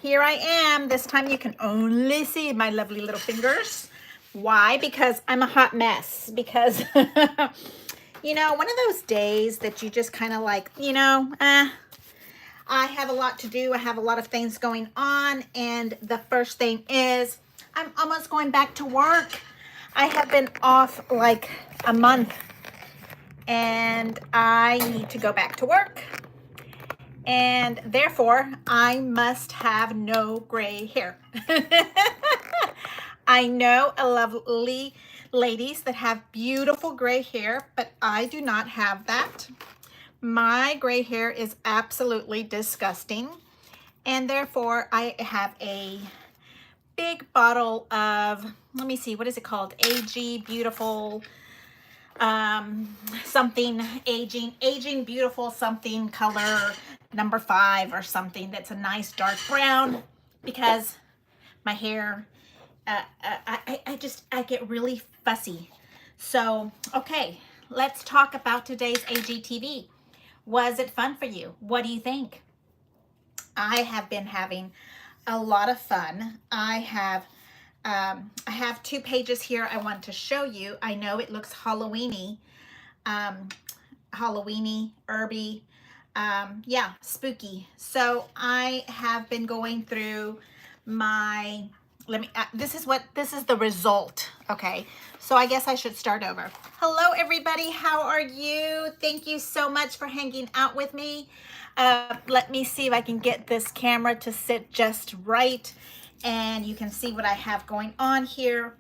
here I am. This time you can only see my lovely little fingers. Why? Because I'm a hot mess. Because, you know, one of those days that you just kind of like, I have a lot to do. I have a lot of things going on. And the first thing is I'm almost going back to work. I have been off like a month and I need to go back to work. And therefore, I must have no gray hair. I know a lovely ladies that have beautiful gray hair, but I do not have that. My gray hair is absolutely disgusting. And therefore, I have a big bottle of, let me see, what is it called? AG Beautiful something aging beautiful something color number 5 or something that's a nice dark brown, because my hair I get really fussy. So okay, let's talk about today's AGTV. Was it fun for you? What do you think? I have been having a lot of fun. I have 2 pages here I want to show you. I know it looks Halloweeny, herby, yeah, spooky. So I have been going through my, this is the result. Okay, so I guess I should start over. Hello everybody, how are you? Thank you so much for hanging out with me. Let me see if I can get this camera to sit just right and you can see what I have going on here.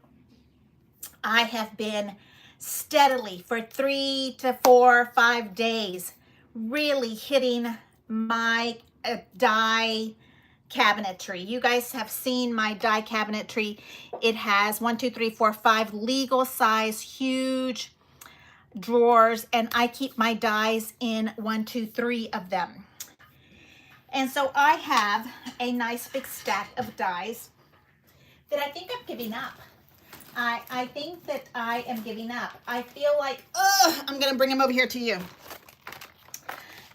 I have been steadily for 3 to 4, 5 days really hitting my die cabinetry. You guys have seen my die cabinetry. It has 1, 2, 3, 4, 5 legal size huge drawers, and I keep my dies in 1, 2, 3 of them. And so I have a nice big stack of dies that I think I'm giving up. I think that I am giving up. I feel like, I'm gonna bring them over here to you.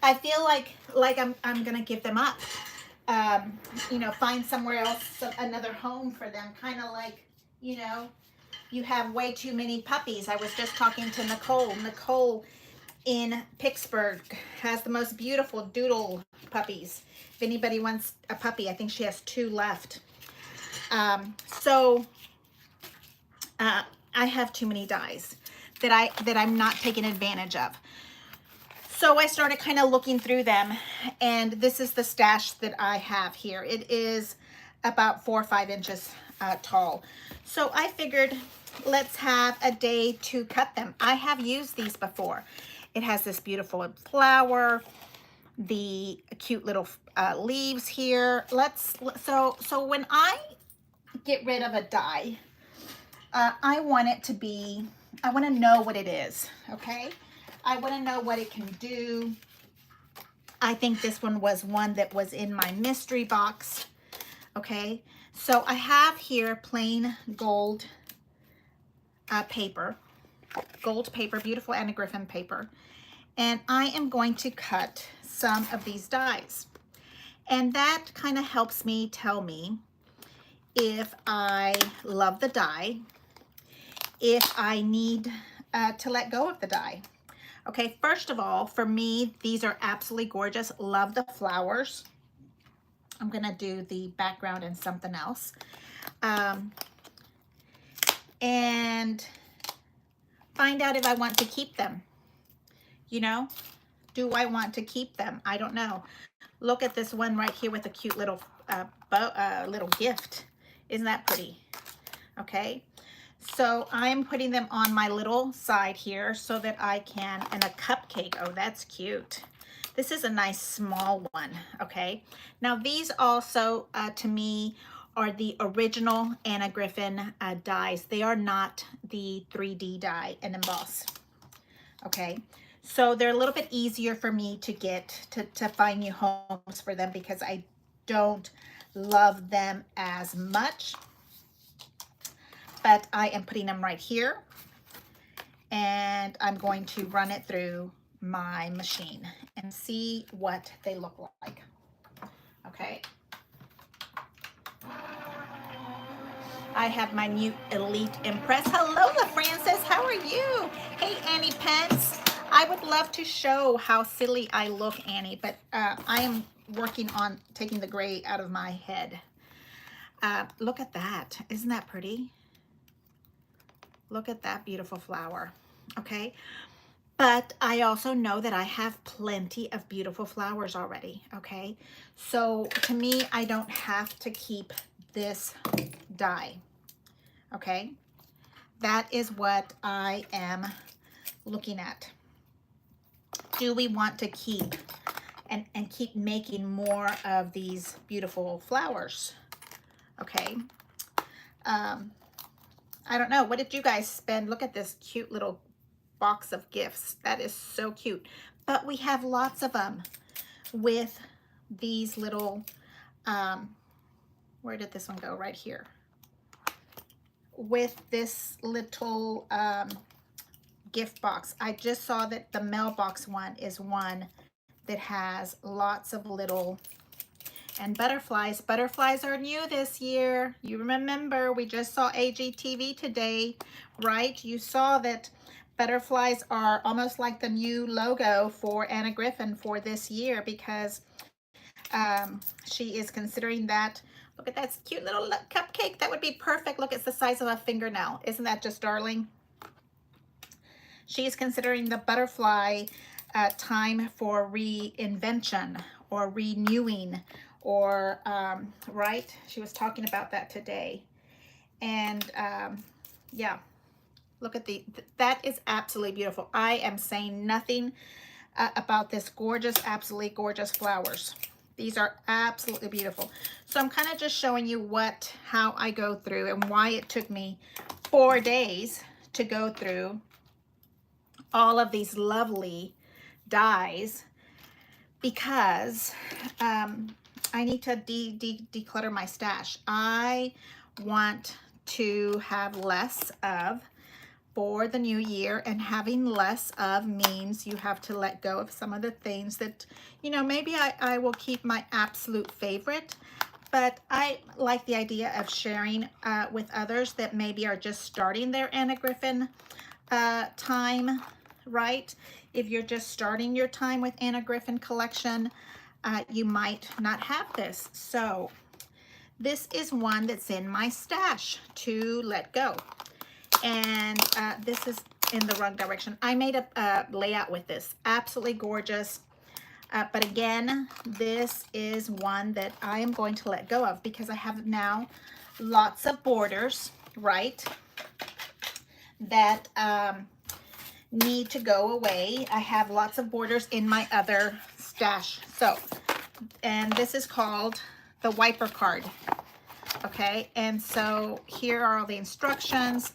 I feel like I'm gonna give them up. You know, find somewhere else, another home for them. Kind of like, you know, you have way too many puppies. I was just talking to Nicole. Nicole in Pittsburgh has the most beautiful doodle puppies. If anybody wants a puppy, I think she has 2 left. I have too many dies that I'm not taking advantage of. So I started kind of looking through them, and this is the stash that I have here. It is about 4 or 5 inches tall. So I figured let's have a day to cut them. I have used these before. It has this beautiful flower, the cute little leaves here. So when I get rid of a die, I want it to be, I want to know what it is, okay? I want to know what it can do. I think this one was one that was in my mystery box, okay? So I have here plain gold paper, beautiful Anna Griffin paper, and I am going to cut some of these dies. And that kind of helps me tell me if I love the die, if I need to let go of the die. Okay, first of all, for me, these are absolutely gorgeous. Love the flowers. I'm gonna do the background and something else. And find out if I want to keep them. You know, do I want to keep them? I don't know. Look at this one right here with a cute little little gift. Isn't that pretty? Okay. So I'm putting them on my little side here so that I can, and a cupcake. Oh, that's cute. This is a nice small one, okay? Now these also, to me, are the original Anna Griffin dies. They are not the 3D die and emboss, okay? So they're a little bit easier for me to get, to find new homes for them because I don't love them as much. But I am putting them right here, and I'm going to run it through my machine and see what they look like. Okay. I have my new Elite Impress. Hello, LaFrancis. How are you? Hey, Annie Pence. I would love to show how silly I look, Annie, but I am working on taking the gray out of my head. Look at that. Isn't that pretty? Look at that beautiful flower. Okay. But I also know that I have plenty of beautiful flowers already. Okay. So to me, I don't have to keep this die. Okay. That is what I am looking at. Do we want to keep and keep making more of these beautiful flowers? Okay. I don't know. What did you guys spend? Look at this cute little box of gifts. That is so cute. But we have lots of them with these little, where did this one go? Right here. With this little gift box. I just saw that the mailbox one is one that has lots of little, and butterflies. Butterflies are new this year. You remember we just saw AGTV today, right? You saw that butterflies are almost like the new logo for Anna Griffin for this year, because she is considering that. Look at that cute little cupcake. That would be perfect. Look, it's the size of a fingernail. Isn't that just darling? She is considering the butterfly time for reinvention or renewing, or right? She was talking about that today. And yeah, look at that is absolutely beautiful. I am saying nothing about this gorgeous, absolutely gorgeous flowers. These are absolutely beautiful. So I'm kind of just showing you how I go through and why it took me 4 days to go through all of these lovely dies, because I need to declutter my stash. I want to have less of for the new year, and having less of means you have to let go of some of the things that, you know, maybe I will keep my absolute favorite, but I like the idea of sharing with others that maybe are just starting their Anna Griffin time, right? If you're just starting your time with Anna Griffin collection, you might not have this. So this is one that's in my stash to let go. And this is in the wrong direction. I made a layout with this. Absolutely gorgeous. But again, this is one that I am going to let go of, because I have now lots of borders, right, that need to go away. I have lots of borders in my other stash. So, and this is called the wiper card. Okay, and so here are all the instructions.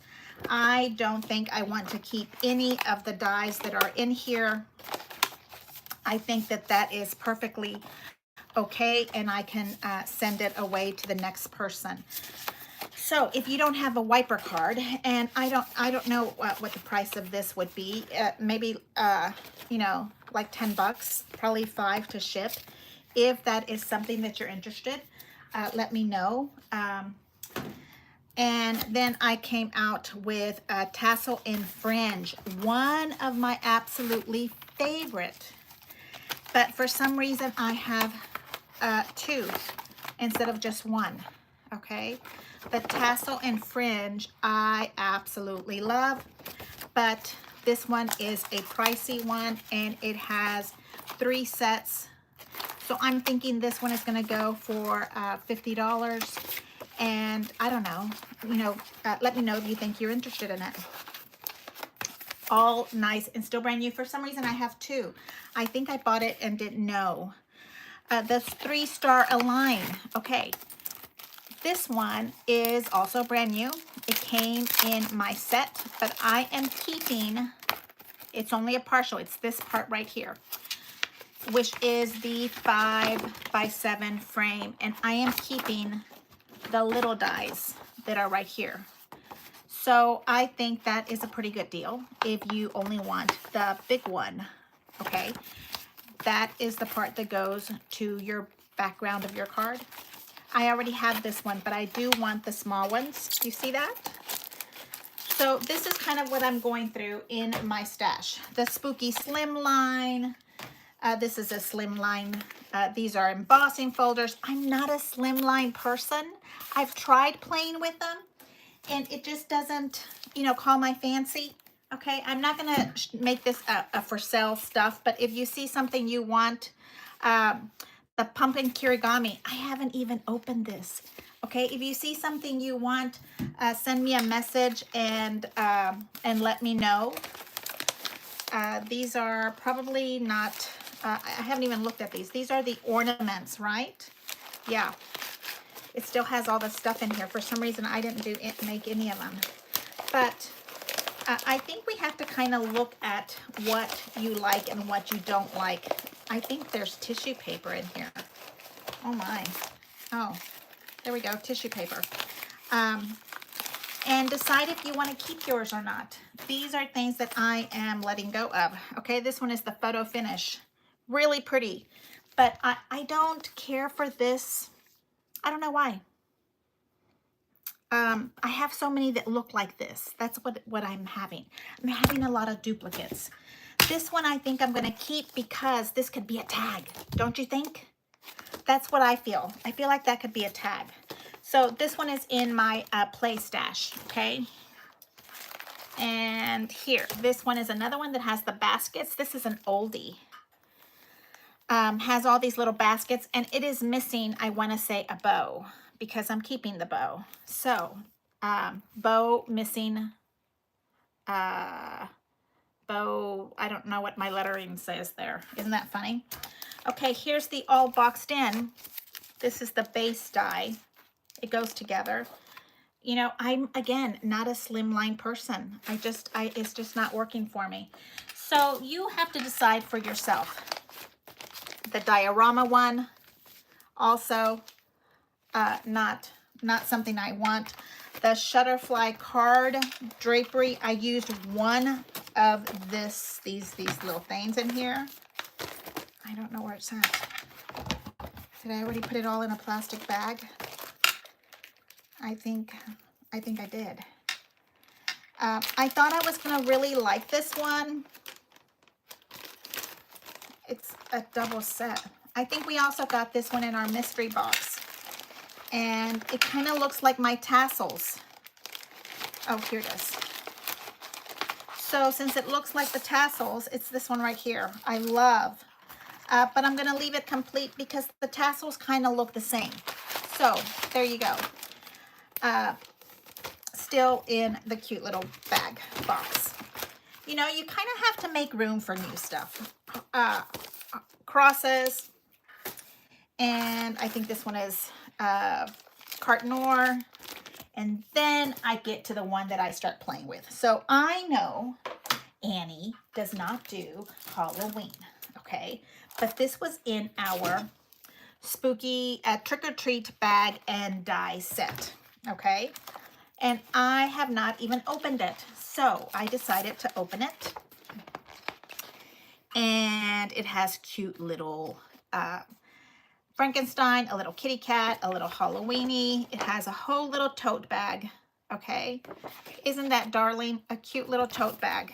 I don't think I want to keep any of the dies that are in here. I think that that is perfectly okay, and I can send it away to the next person. So if you don't have a wiper card, and I don't know what the price of this would be, maybe you know, like 10 bucks, probably 5 to ship. If that is something that you're interested, let me know. And then I came out with a tassel and fringe, one of my absolutely favorite. But for some reason I have 2 instead of just 1. Okay, the tassel and fringe I absolutely love, but this one is a pricey one, and it has 3 sets. So I'm thinking this one is going to go for $50. And I don't know, you know, let me know if you think you're interested in it. All nice and still brand new. For some reason I have 2. I think I bought it and didn't know. The 3-star Align. Okay, this one is also brand new. It came in my set, but I am keeping, it's only a partial, it's this part right here, which is the 5x7 frame, and I am keeping the little dies that are right here. So I think that is a pretty good deal if you only want the big one. Okay, that is the part that goes to your background of your card. I already have this one, but I do want the small ones. You see that? So this is kind of what I'm going through in my stash. The Spooky Slimline. This is a Slimline. These are embossing folders. I'm not a Slimline person. I've tried playing with them, and it just doesn't, you know, call my fancy. Okay, I'm not going to make this a for sale stuff, but if you see something you want, the pumpkin kirigami, I haven't even opened this. Okay, if you see something you want, send me a message and let me know. These are probably not, I haven't even looked at these. These are the ornaments, right? Yeah. It still has all the stuff in here. For some reason, I didn't make any of them. But I think we have to kind of look at what you like and what you don't like. I think there's tissue paper in here. Oh my. Oh, there we go, tissue paper. And decide if you want to keep yours or not. These are things that I am letting go of. Okay, this one is the photo finish. Really pretty. But I don't care for this. I don't know why. I have so many that look like this. That's what I'm having. I'm having a lot of duplicates. This one I think I'm going to keep because this could be a tag. Don't you think? That's what I feel. I feel like that could be a tag. So this one is in my play stash, okay? And here, this one is another one that has the baskets. This is an oldie. Has all these little baskets, and it is missing, I want to say, a bow, because I'm keeping the bow. So, bow missing, bow, I don't know what my lettering says there. Isn't that funny? Okay, here's the all boxed in. This is the base die. It goes together. You know, I'm, again, not a slimline person. It's just not working for me. So you have to decide for yourself. The diorama one, also not something I want. The Shutterfly card drapery, I used one of these little things in here. I don't know where it's at. Did I already put it all in a plastic bag? I think I did. I thought I was gonna really like this one. It's a double set. I think we also got this one in our mystery box. And it kind of looks like my tassels. Oh, here it is. So since it looks like the tassels, it's this one right here. I love. But I'm going to leave it complete because the tassels kind of look the same. So there you go. Still in the cute little bag box. You know, you kind of have to make room for new stuff. Crosses. And I think this one is Carte Noire. And then I get to the one that I start playing with. So I know Annie does not do Halloween, okay? But this was in our spooky trick-or-treat bag and die set, okay? And I have not even opened it. So I decided to open it. And it has cute little Frankenstein, a little kitty cat, a little Halloweeny. It has a whole little tote bag, okay? Isn't that darling? A cute little tote bag.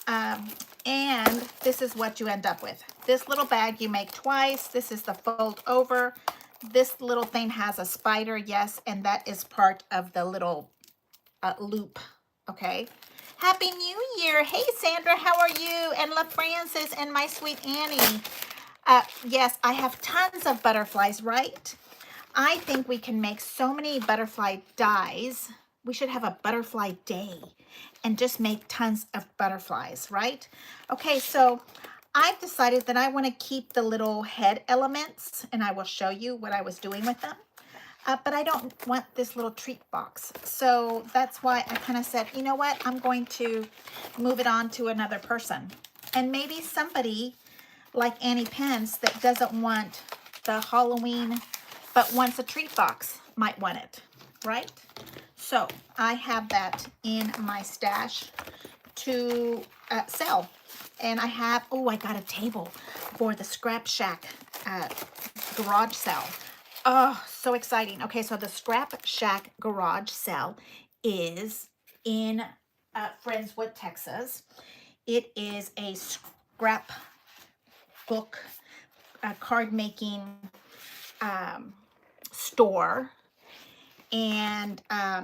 And this is what you end up with. This little bag you make twice. This is the fold over. This little thing has a spider, yes, and that is part of the little loop, okay? Happy New Year. Hey, Sandra, how are you? And La Francis and my sweet Annie. Yes, I have tons of butterflies, right? I think we can make so many butterfly dies. We should have a butterfly day and just make tons of butterflies, right? Okay, so I've decided that I want to keep the little head elements, and I will show you what I was doing with them. But I don't want this little treat box. So that's why I kind of said, you know what? I'm going to move it on to another person. And maybe somebody like Annie Pence that doesn't want the Halloween but wants a treat box might want it, right? So I have that in my stash to sell. And I have, oh, I got a table for the Scrap Shack garage sale. Oh, so exciting. Okay, so the Scrap Shack garage sale is in Friendswood, Texas. It is a scrap book, card making store, and I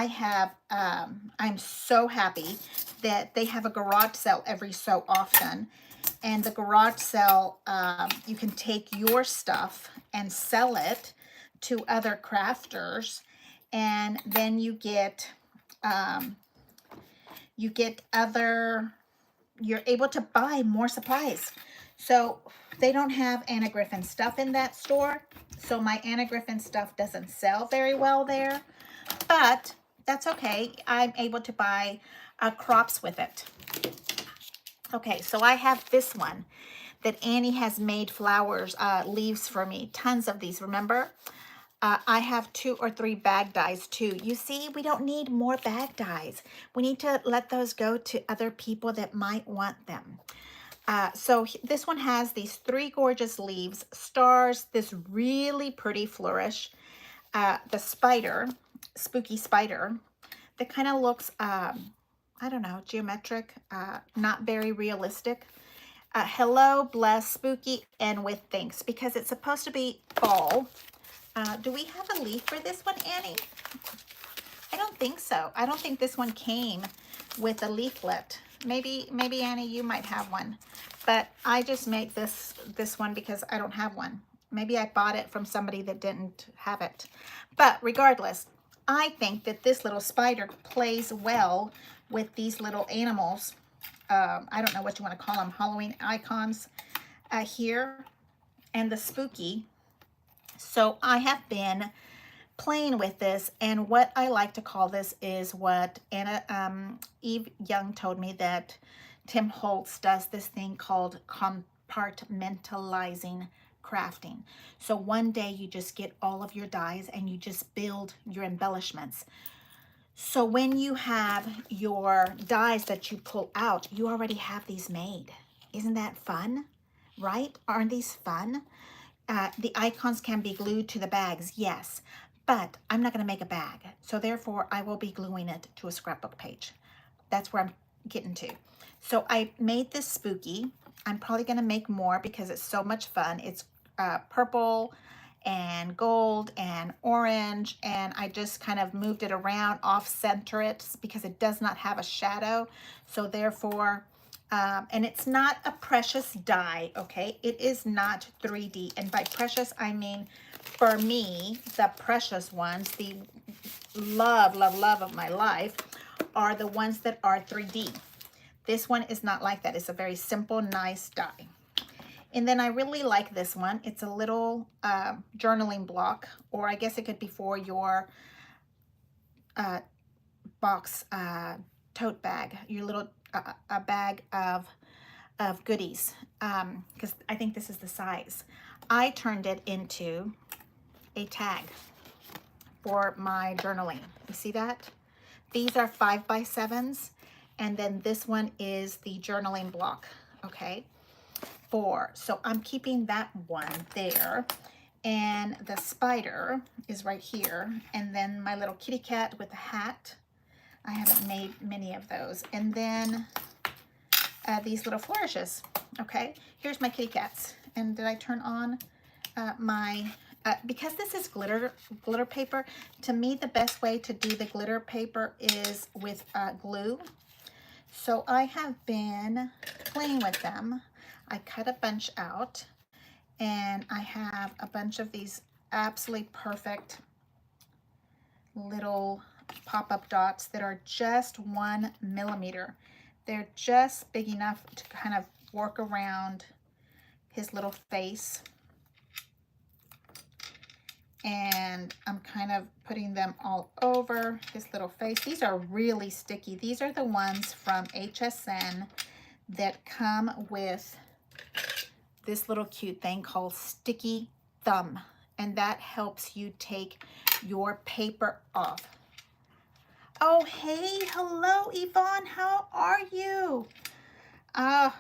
have I'm so happy that they have a garage sale every so often. And the garage sale, you can take your stuff and sell it to other crafters, and then you get you're able to buy more supplies. So they don't have Anna Griffin stuff in that store, so my Anna Griffin stuff doesn't sell very well there, but that's okay. I'm able to buy crops with it. Okay, so I have this one that Annie has made flowers, leaves for me. Tons of these, remember? I have 2 or 3 bag dies too. You see, we don't need more bag dies. We need to let those go to other people that might want them. So this one has these 3 gorgeous leaves, stars, this really pretty flourish, the spider, spooky spider, that kind of looks, I don't know, geometric, not very realistic. Hello, bless, spooky, and with thanks, because it's supposed to be fall. Do we have a leaf for this one, Annie? I don't think so. I don't think this one came with a leaflet. Maybe Annie, you might have one. But I just made this one because I don't have one. Maybe I bought it from somebody that didn't have it. But regardless, I think that this little spider plays well with these little animals. I don't know what you want to call them, Halloween icons here, and the spooky. So I have been playing with this, and what I like to call this is what Eve Young told me, that Tim Holtz does this thing called compartmentalizing crafting. So one day you just get all of your dies and you just build your embellishments. So when you have your dies that you pull out, you already have these made. Isn't that fun? Right? Aren't these fun? The icons can be glued to the bags, yes, but I'm not going to make a bag. So therefore, I will be gluing it to a scrapbook page. That's where I'm getting to. So I made this spooky. I'm probably going to make more because it's so much fun. It's purple and gold and orange, and I just kind of moved it around, off center it, because it does not have a shadow. So therefore, and it's not a precious die, okay? It is not 3D. And by precious, I mean, for me, the precious ones, the love of my life, are the ones that are 3D. This one is not like that. It's a very simple, nice die. And then I really like this one. It's a little journaling block, or I guess it could be for your box tote bag, your little a bag of goodies, because I think this is the size. I turned it into a tag for my journaling. You see that? These are 5x7s, and then this one is the journaling block, okay? So I'm keeping that one there, and the spider is right here, and then my little kitty cat with the hat. I haven't made many of those. And then these little flourishes, okay? Here's my kitty cats. And did I turn on my, because this is glitter paper, to me the best way to do the glitter paper is with glue. So I have been playing with them. I cut a bunch out, and I have a bunch of these absolutely perfect little pop-up dots that are just 1 millimeter. They're just big enough to kind of work around his little face. And I'm kind of putting them all over his little face. These are really sticky. These are the ones from HSN that come with this little cute thing called Sticky Thumb. And that helps you take your paper off. Oh, hey, hello, Yvonne. How are you? I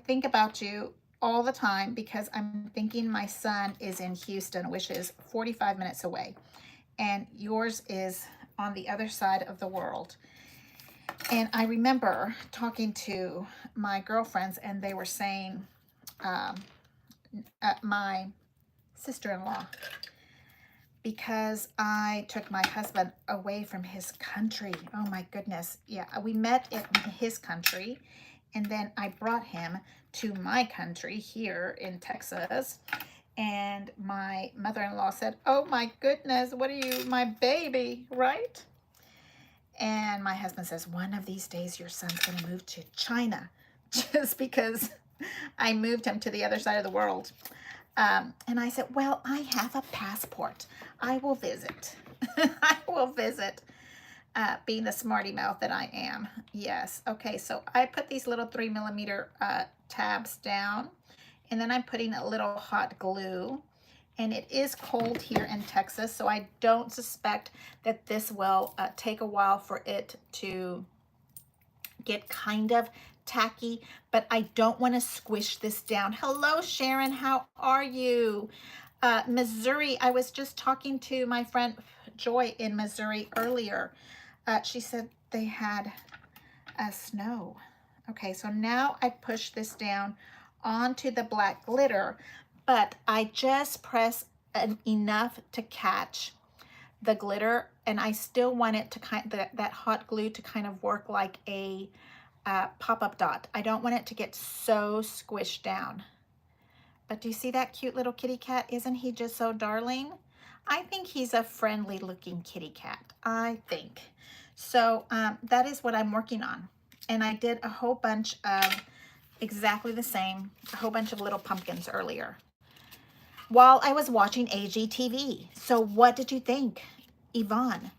think about you all the time because I'm thinking my son is in Houston, which is 45 minutes away, and yours is on the other side of the world. And I remember talking to my girlfriends, and they were saying, um, my sister-in-law, because I took my husband away from his country. Oh my goodness. Yeah, we met in his country, and then I brought him to my country here in Texas. And my mother-in-law said, "Oh my goodness, what are you, my baby," right? And my husband says, "One of these days your son's going to move to China," just because I moved him to the other side of the world. And I said, "Well, I have a passport. I will visit." I will visit, being the smarty mouth that I am. Yes. Okay, so I put these little 3mm tabs down, and then I'm putting a little hot glue. And it is cold here in Texas, so I don't suspect that this will take a while for it to get kind of tacky, but I don't want to squish this down. Hello, Sharon. How are you? Missouri. I was just talking to my friend Joy in Missouri earlier. She said they had snow. Okay, so now I push this down onto the black glitter, but I just press enough to catch the glitter, and I still want it to that hot glue to kind of work like a pop-up dot. I don't want it to get so squished down. But do you see that cute little kitty cat? Isn't he just so darling? I think he's a friendly looking kitty cat, I think. So that is what I'm working on. And I did a whole bunch of exactly the same, a whole bunch of little pumpkins earlier while I was watching AGTV. So what did you think? Yvonne.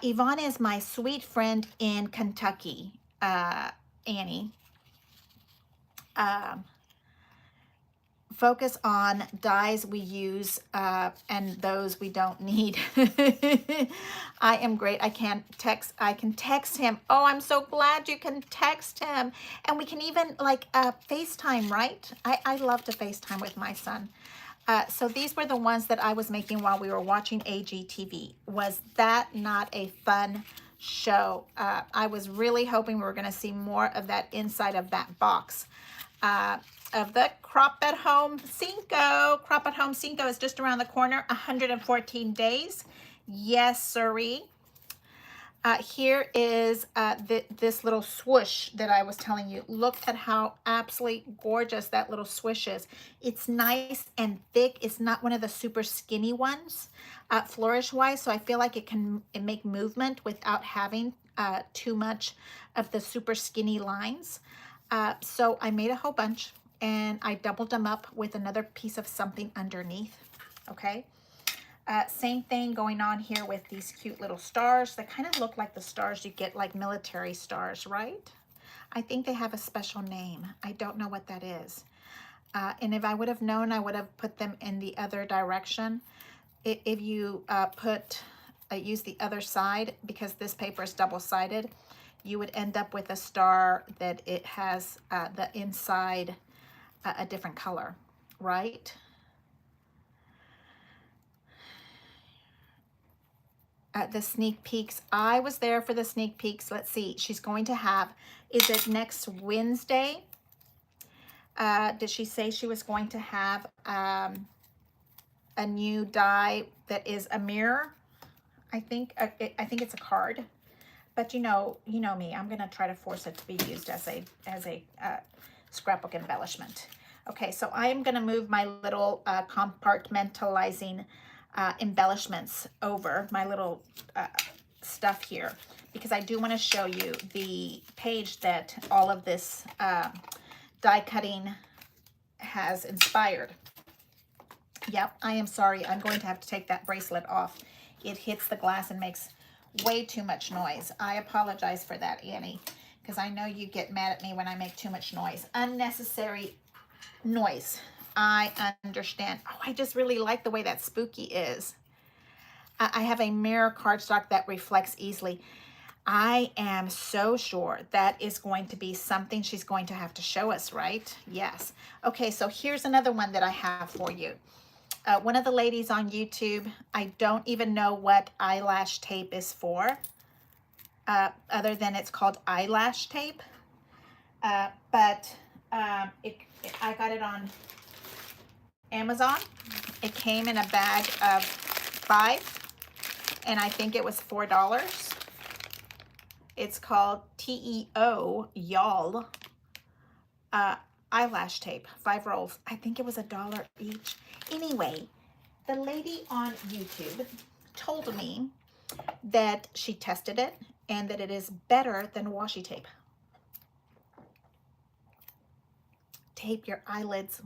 Yvonne is my sweet friend in Kentucky, Annie. Focus on dyes we use and those we don't need. I am great. I can text him. Oh, I'm so glad you can text him. And we can even like FaceTime, right? I love to FaceTime with my son. So these were the ones that I was making while we were watching AGTV. Was that not a fun show? I was really hoping we were going to see more of that inside of that box. Of the Crop at Home Cinco. Crop at Home Cinco is just around the corner, 114 days. Yes, sirree. Here is this little swoosh that I was telling you. Look at how absolutely gorgeous that little swoosh is. It's nice and thick. It's not one of the super skinny ones, flourish-wise, so I feel like it can make movement without having too much of the super skinny lines. So I made a whole bunch, and I doubled them up with another piece of something underneath, okay? Same thing going on here with these cute little stars. They kind of look like the stars you get, like military stars, right? I think they have a special name. I don't know what that is. And if I would have known, I would have put them in the other direction. If you use the other side, because this paper is double-sided, you would end up with a star that it has the inside a different color, right? The sneak peeks. I was there for the sneak peeks. Let's see. She's going to have, is it next Wednesday? Did she say she was going to have a new die that is a mirror? I think it's a card. But you know me. I'm going to try to force it to be used as a scrapbook embellishment. Okay, so I am going to move my little compartmentalizing embellishments over, my little stuff here, because I do want to show you the page that all of this die cutting has inspired. Yep, I am sorry. I'm going to have to take that bracelet off. It hits the glass and makes way too much noise. I apologize for that, Annie, because I know you get mad at me when I make too much noise. Unnecessary noise. I understand. Oh, I just really like the way that spooky is. I have a mirror cardstock that reflects easily. I am so sure that is going to be something she's going to have to show us, right? Yes. Okay, so here's another one that I have for you. One of the ladies on YouTube, I don't even know what eyelash tape is for, other than it's called eyelash tape. But I got it on Amazon. It came in a bag of 5, and I think it was $4. It's called TEO, y'all, eyelash tape, 5 rolls. I think it was $1 each. Anyway, the lady on YouTube told me that she tested it and that it is better than washi tape. Tape your eyelids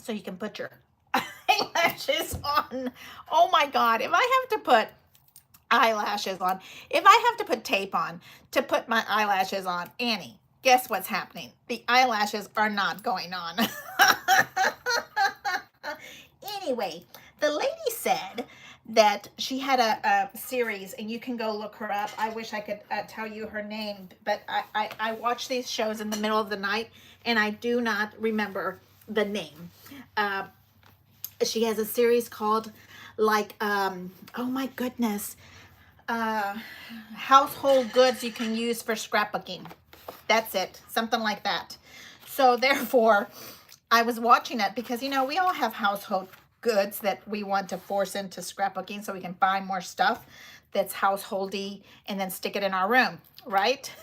so you can put your eyelashes on. Oh my God, if I have to put eyelashes on, if I have to put tape on to put my eyelashes on, Annie, guess what's happening? The eyelashes are not going on. Anyway, the lady said that she had a series, and you can go look her up. I wish I could tell you her name, but I watch these shows in the middle of the night, and I do not remember the name. She has a series called, like, oh my goodness, household goods you can use for scrapbooking. That's it, something like that. So therefore, I was watching it because, you know, we all have household goods that we want to force into scrapbooking so we can buy more stuff that's householdy and then stick it in our room, right?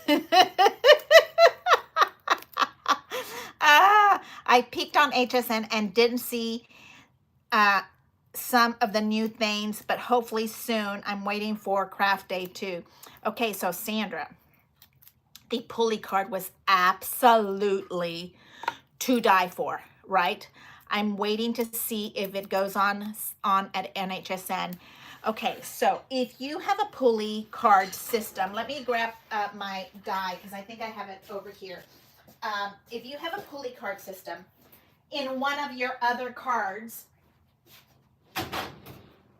I peeked on HSN and didn't see some of the new things, but hopefully soon. I'm waiting for craft day too. Okay, so Sandra, the pulley card was absolutely to die for, right? I'm waiting to see if it goes on at NHSN. Okay, so if you have a pulley card system, let me grab my die because I think I have it over here. If you have a pulley card system in one of your other cards,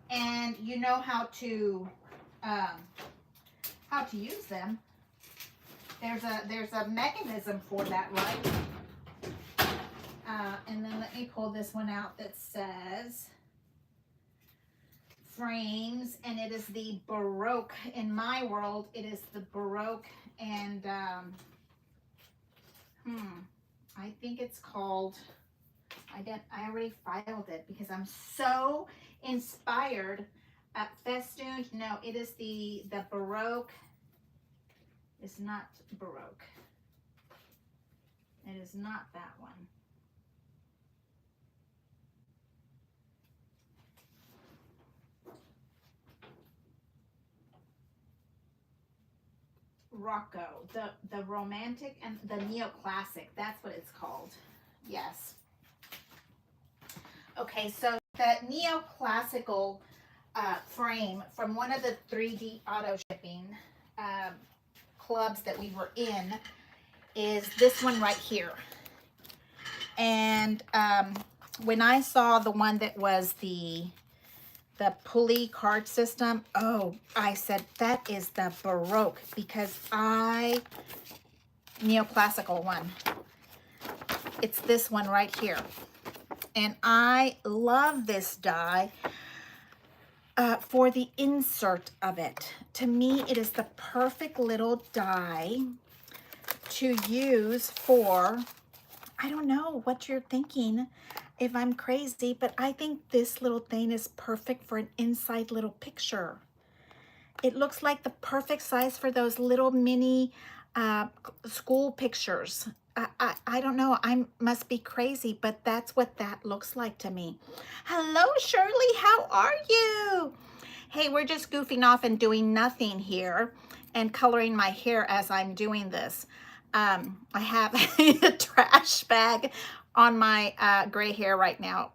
and you know how to use them, there's a mechanism for that, right? And then let me pull this one out that says frames, and it is the Baroque. In my world, it is the Baroque, and I think it's called, I already filed it because I'm so inspired. Festooned, no, it is the Baroque. It's not Baroque. It is not that one. Rocco, the romantic and the neoclassic, that's what it's called. Yes. Okay, so that neoclassical frame from one of the 3D auto shipping clubs that we were in is this one right here. And when I saw the one that was the pulley card system, oh, I said that is the Baroque, because neoclassical one, it's this one right here. And I love this die for the insert of it. To me, it is the perfect little die to use for, I don't know what you're thinking if I'm crazy, but I think this little thing is perfect for an inside little picture. It looks like the perfect size for those little mini school pictures. I don't know, I must be crazy, but that's what that looks like to me. Hello, Shirley, how are you? Hey, we're just goofing off and doing nothing here and coloring my hair as I'm doing this. I have a trash bag on my gray hair right now,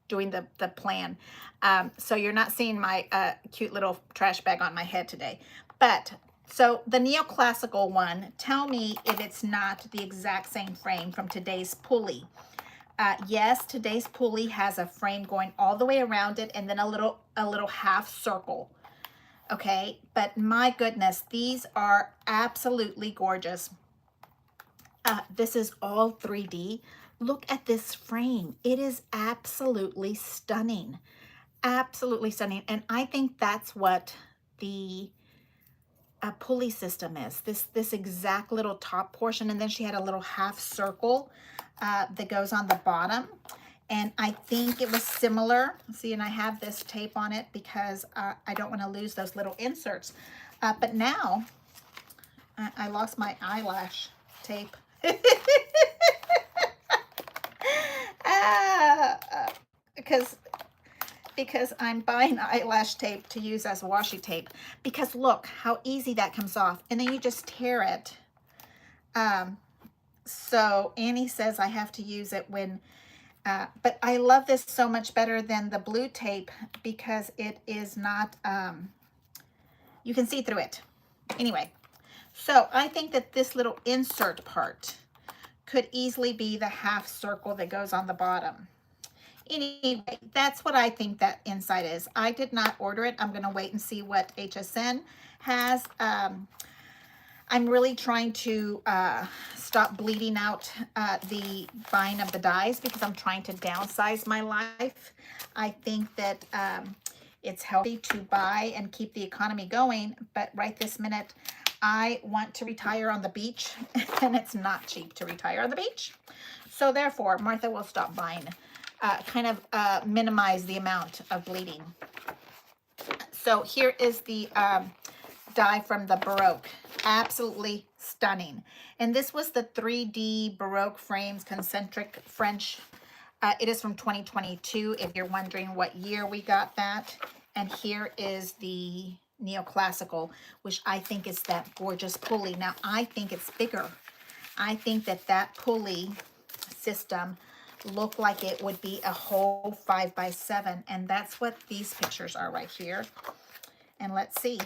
doing the plan. So you're not seeing my cute little trash bag on my head today. But so the neoclassical one, tell me if it's not the exact same frame from today's pulley. Yes, today's pulley has a frame going all the way around it and then a little half circle. Okay, but my goodness, these are absolutely gorgeous. This is all 3D. Look at this frame. It is absolutely stunning. Absolutely stunning. And I think that's what the pulley system is. This exact little top portion. And then she had a little half circle that goes on the bottom. And I think it was similar. See, and I have this tape on it because I don't want to lose those little inserts. But now I lost my eyelash tape. Because I'm buying eyelash tape to use as washi tape. Because look how easy that comes off. And then you just tear it. So Annie says I have to use it when, but I love this so much better than the blue tape because it is not, you can see through it. Anyway, so I think that this little insert part could easily be the half circle that goes on the bottom. Anyway, that's what I think that inside is. I did not order it. I'm going to wait and see what HSN has. I'm really trying to stop bleeding out the buying of the dies because I'm trying to downsize my life. I think that it's healthy to buy and keep the economy going, but right this minute, I want to retire on the beach, and it's not cheap to retire on the beach. So therefore, Martha will stop buying, kind of minimize the amount of bleeding. So here is the die from the Baroque. Absolutely stunning. And this was the 3D Baroque frames, concentric French. It is from 2022, if you're wondering what year we got that. And here is the neoclassical, which I think is that gorgeous pulley. Now, I think it's bigger. I think that that pulley system looked like it would be a whole 5x7. And that's what these pictures are right here. And let's see.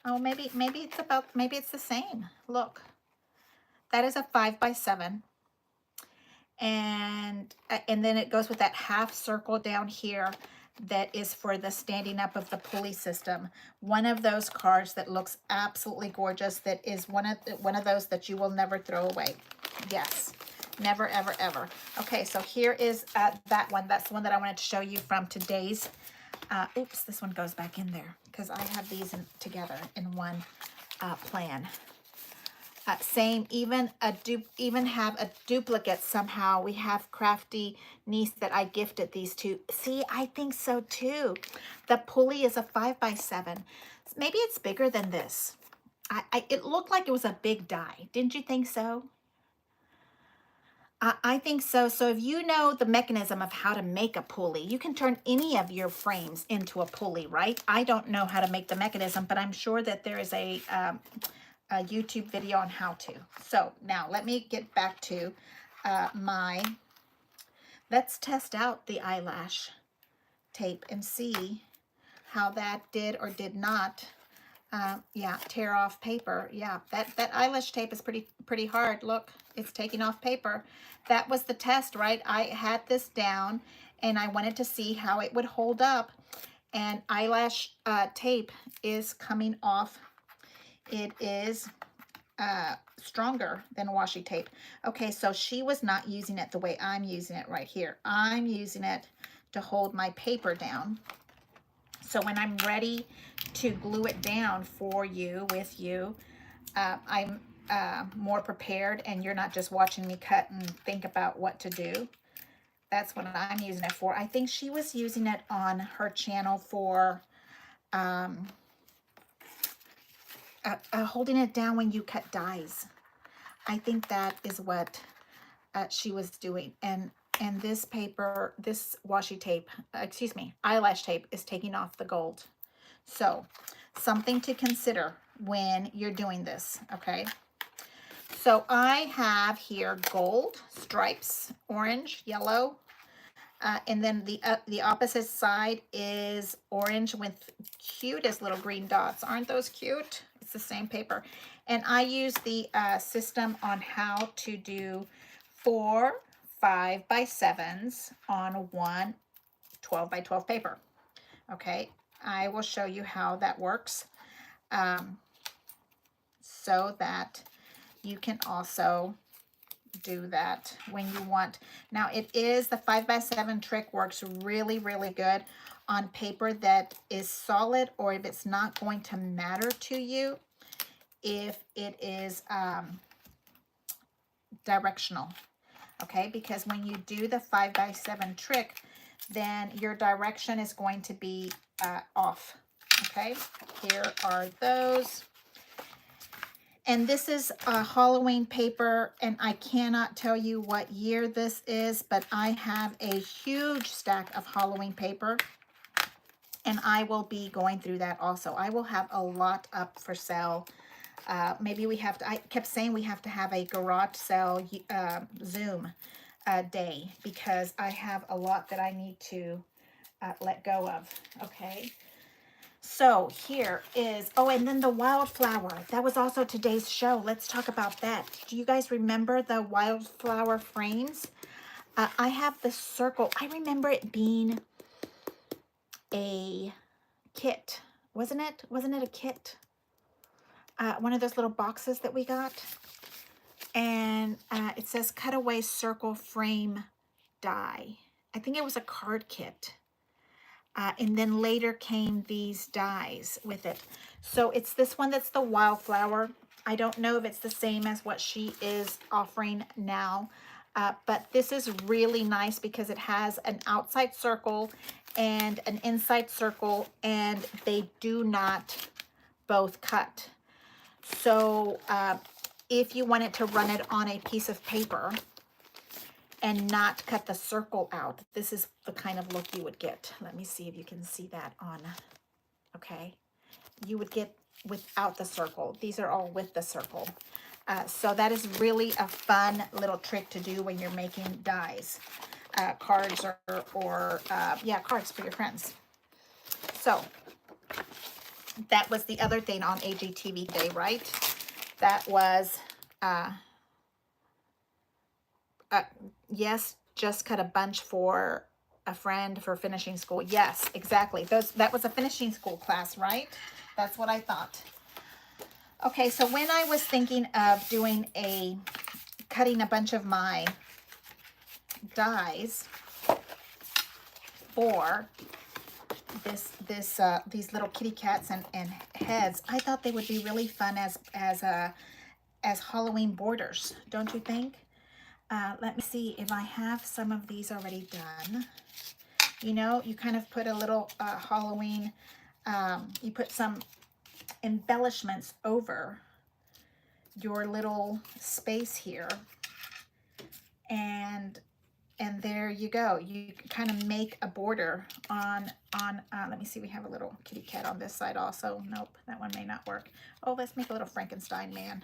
Oh, maybe it's the same. Look, that is a 5x7. And then it goes with that half circle down here that is for the standing up of the pulley system. One of those cards that looks absolutely gorgeous. That is one of those that you will never throw away. Yes, never, ever, ever. Okay, so here is that one. That's the one that I wanted to show you from today's. Oops, this one goes back in there because I have these together in one plan. Same, even have a duplicate somehow. We have Crafty niece that I gifted these to. See, I think so too. The pulley is a 5x7. Maybe it's bigger than this. It looked like it was a big die. Didn't you think so? I think so. So if you know the mechanism of how to make a pulley, you can turn any of your frames into a pulley, right? I don't know how to make the mechanism, but I'm sure that there is a YouTube video on how to. So now let me get back to let's test out the eyelash tape and see how that did or did not. Yeah, tear off paper. Yeah, that eyelash tape is pretty hard. Look, it's taking off paper. That was the test, right? I had this down and I wanted to see how it would hold up. And eyelash tape is coming off. It is stronger than washi tape. Okay, so she was not using it the way I'm using it right here. I'm using it to hold my paper down. So when I'm ready to glue it down for you, with you, I'm more prepared and you're not just watching me cut and think about what to do. That's what I'm using it for. I think she was using it on her channel for holding it down when you cut dies. I think that is what she was doing. And this paper, this washi tape, excuse me, eyelash tape is taking off the gold. So something to consider when you're doing this, okay? So I have here gold stripes, orange, yellow, and then the opposite side is orange with cutest little green dots. Aren't those cute? It's the same paper. And I use the system on how to do 4 5x7s on one 12x12 paper. Okay, I will show you how that works, so that you can also do that when you want. Now it is, the 5x7 trick works really, really good on paper that is solid, or if it's not going to matter to you, if it is directional. Okay, because when you do the 5x7 trick, then your direction is going to be off. Okay, here are those. And this is a Halloween paper, and I cannot tell you what year this is, but I have a huge stack of Halloween paper, and I will be going through that also. I will have a lot up for sale. Maybe we have to, I kept saying we have to have a garage sale Zoom day, because I have a lot that I need to let go of. Okay. So here is, oh, and then the wildflower. That was also today's show. Let's talk about that. Do you guys remember the wildflower frames? I have the circle. I remember it being a kit. Wasn't it? Wasn't it a kit? One of those little boxes that we got. And it says cutaway circle frame die. I think it was a card kit. And then later came these dies with it. So it's this one that's the wildflower. I don't know if it's the same as what she is offering now, but this is really nice because it has an outside circle and an inside circle, and they do not both cut. So if you wanted to run it on a piece of paper and not cut the circle out, this is the kind of look you would get. Let me see if you can see that on. Okay, you would get without the circle. These are all with the circle. So that is really a fun little trick to do when you're making dies, cards, or yeah, cards for your friends. So that was the other thing on AGTV day, right? That was yes, just cut a bunch for a friend for finishing school. Yes, exactly. That was a finishing school class, right? That's what I thought. Okay, so when I was thinking of doing cutting a bunch of my dies for these little kitty cats and heads, I thought they would be really fun as Halloween borders, don't you think? Let me see if I have some of these already done. You know, you kind of put a little Halloween, you put some embellishments over your little space here, and there you go. You kind of make a border on let me see, we have a little kitty cat on this side also. Nope, that one may not work. Oh, let's make a little Frankenstein man.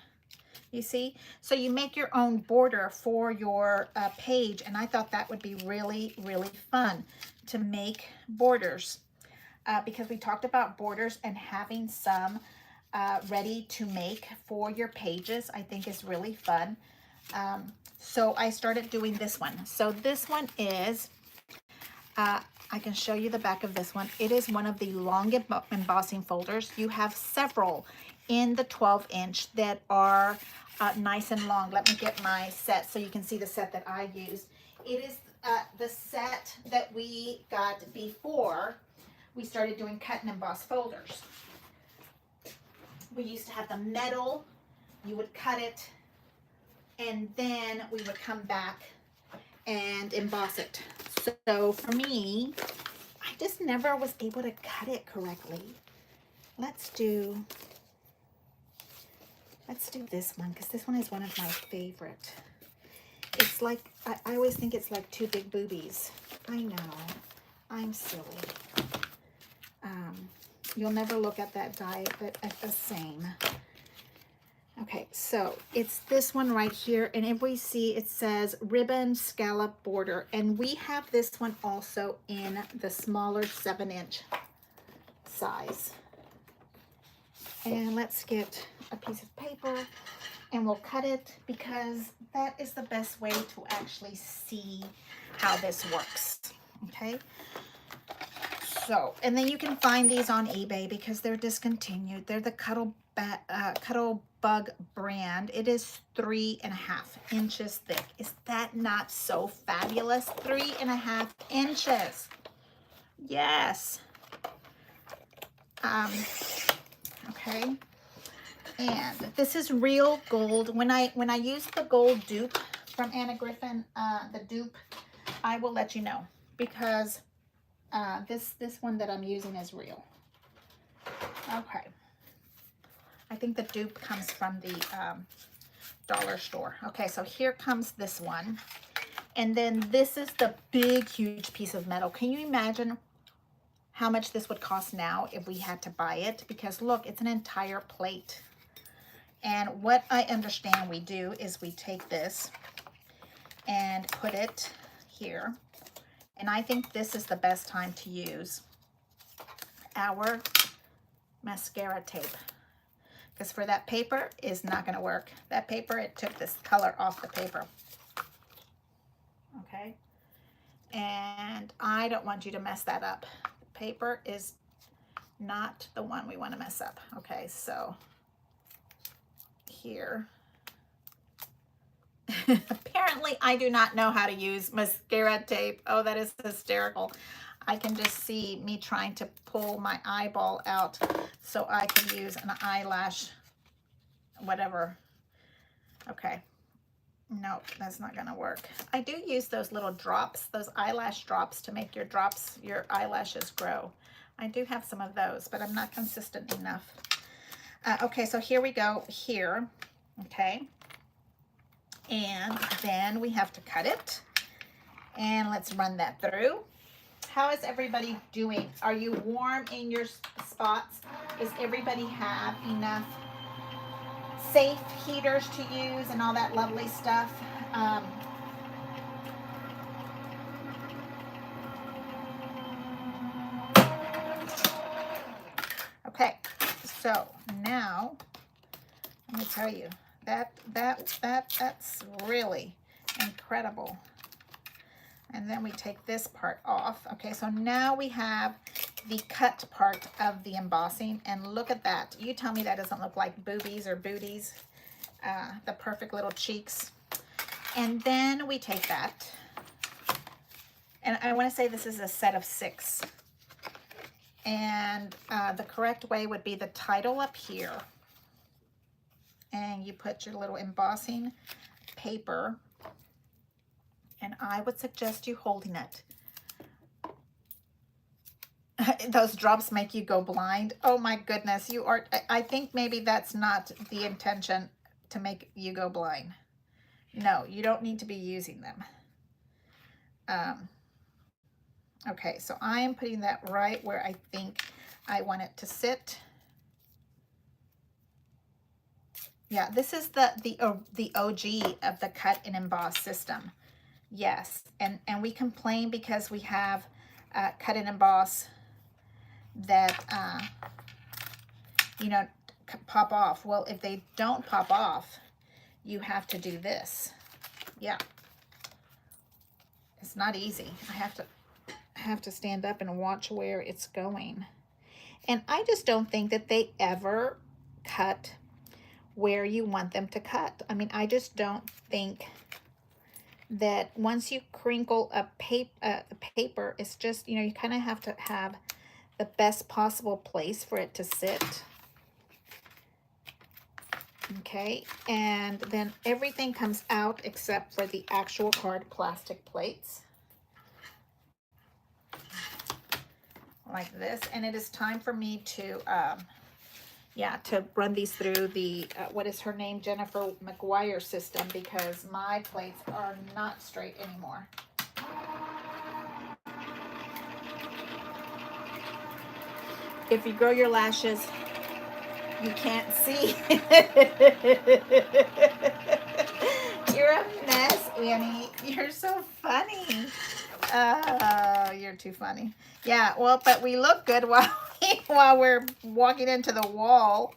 You see? So you make your own border for your page, and I thought that would be really, really fun to make borders, because we talked about borders, and having some ready to make for your pages, I think is really fun. So I started doing this one. So this one is, I can show you the back of this one. It is one of the long embossing folders. You have several in the 12-inch that are nice and long. Let me get my set so you can see the set that I used. It is the set that we got before we started doing cut and emboss folders. We used to have the metal. You would cut it, and then we would come back and emboss it. So for me, I just never was able to cut it correctly. Let's do this one, because this one is one of my favorite. It's like, I always think it's like two big boobies. I know, I'm silly. You'll never look at that die at the same. Okay, so it's this one right here, and if we see, it says ribbon scallop border, and we have this one also in the smaller 7-inch size. And let's get a piece of paper, and we'll cut it, because that is the best way to actually see how this works. Okay, So, and then you can find these on eBay because they're discontinued. They're the Cuddle Bug brand. It is 3.5 inches thick. Is that not so fabulous? 3.5 inches. Yes. Okay. And this is real gold. When I use the gold dupe from Anna Griffin, the dupe, I will let you know, because this one that I'm using is real. Okay. I think the dupe comes from the dollar store. Okay, so here comes this one. And then this is the big, huge piece of metal. Can you imagine how much this would cost now if we had to buy it? Because look, it's an entire plate. And what I understand we do is we take this and put it here. And I think this is the best time to use our mascara tape. Because for that paper is not going to work. That paper, it took this color off the paper. Okay. And I don't want you to mess that up. The paper is not the one we want to mess up. Okay, so here. Apparently, I do not know how to use mascara tape. Oh, that is hysterical. I can just see me trying to pull my eyeball out so I can use an eyelash, whatever. Okay. Nope, that's not gonna work. I do use those little drops, those eyelash drops, to make your eyelashes grow. I do have some of those, but I'm not consistent enough. Okay, so here we go here. Okay. And then we have to cut it. And let's run that through. How is everybody doing? Are you warm in your spots? Does everybody have enough safe heaters to use and all that lovely stuff? Okay, so now let me tell you, that's really incredible. And then we take this part off. Okay, so now we have the cut part of the embossing, and look at that. You tell me that doesn't look like boobies or booties, the perfect little cheeks. And then we take that, and I want to say this is a set of 6. And the correct way would be the title up here. And you put your little embossing paper, and I would suggest you holding it. Those drops make you go blind. Oh my goodness, you are, I think maybe that's not the intention, to make you go blind. No, you don't need to be using them. Okay, so I am putting that right where I think I want it to sit. Yeah, this is the OG of the cut and emboss system. Yes, and we complain because we have cut and emboss that you know, pop off. Well, if they don't pop off, you have to do this. Yeah, it's not easy. I have to stand up and watch where it's going. And I just don't think that they ever cut where you want them to cut. I mean, I just don't think that once you crinkle a paper, it's just, you know, you kind of have to have the best possible place for it to sit. Okay, and then everything comes out except for the actual hard plastic plates. Like this. And it is time for me to to run these through the what is her name, Jennifer McGuire system, because my plates are not straight anymore. If you grow your lashes, you can't see. You're a mess, Annie. You're so funny. Oh, you're too funny. Yeah, well, but we look good while we're walking into the wall.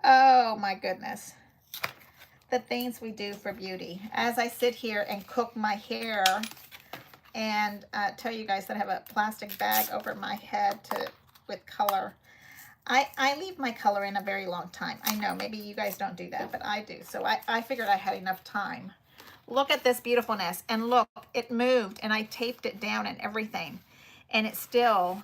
Oh my goodness. The things we do for beauty. As I sit here and cook my hair and tell you guys that I have a plastic bag over my head with color. I leave my color in a very long time. I know maybe you guys don't do that, but I do. So I figured I had enough time. Look at this beautifulness, and look, it moved, and I taped it down and everything, and it still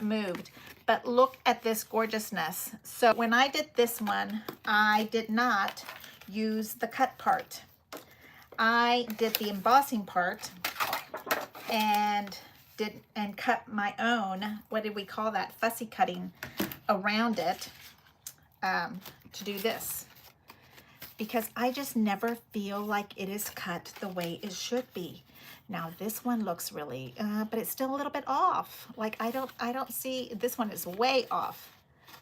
moved. But look at this gorgeousness. So when I did this one, I did not use the cut part. I did the embossing part and cut my own, what did we call that, fussy cutting around it to do this, because I just never feel like it is cut the way it should be. Now this one looks really, but it's still a little bit off. Like I don't see, this one is way off,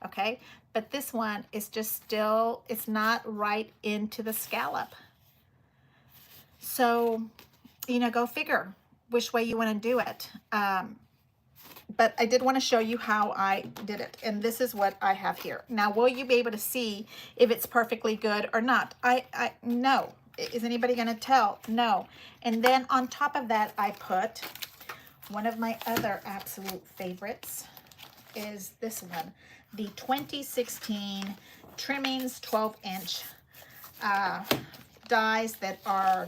okay? But this one is just still, it's not right into the scallop. So, you know, go figure which way you want to do it. But I did want to show you how I did it. And this is what I have here. Now, will you be able to see if it's perfectly good or not? No. Is anybody going to tell? No. And then on top of that, I put one of my other absolute favorites is this one. The 2016 Trimmings 12-inch dies that are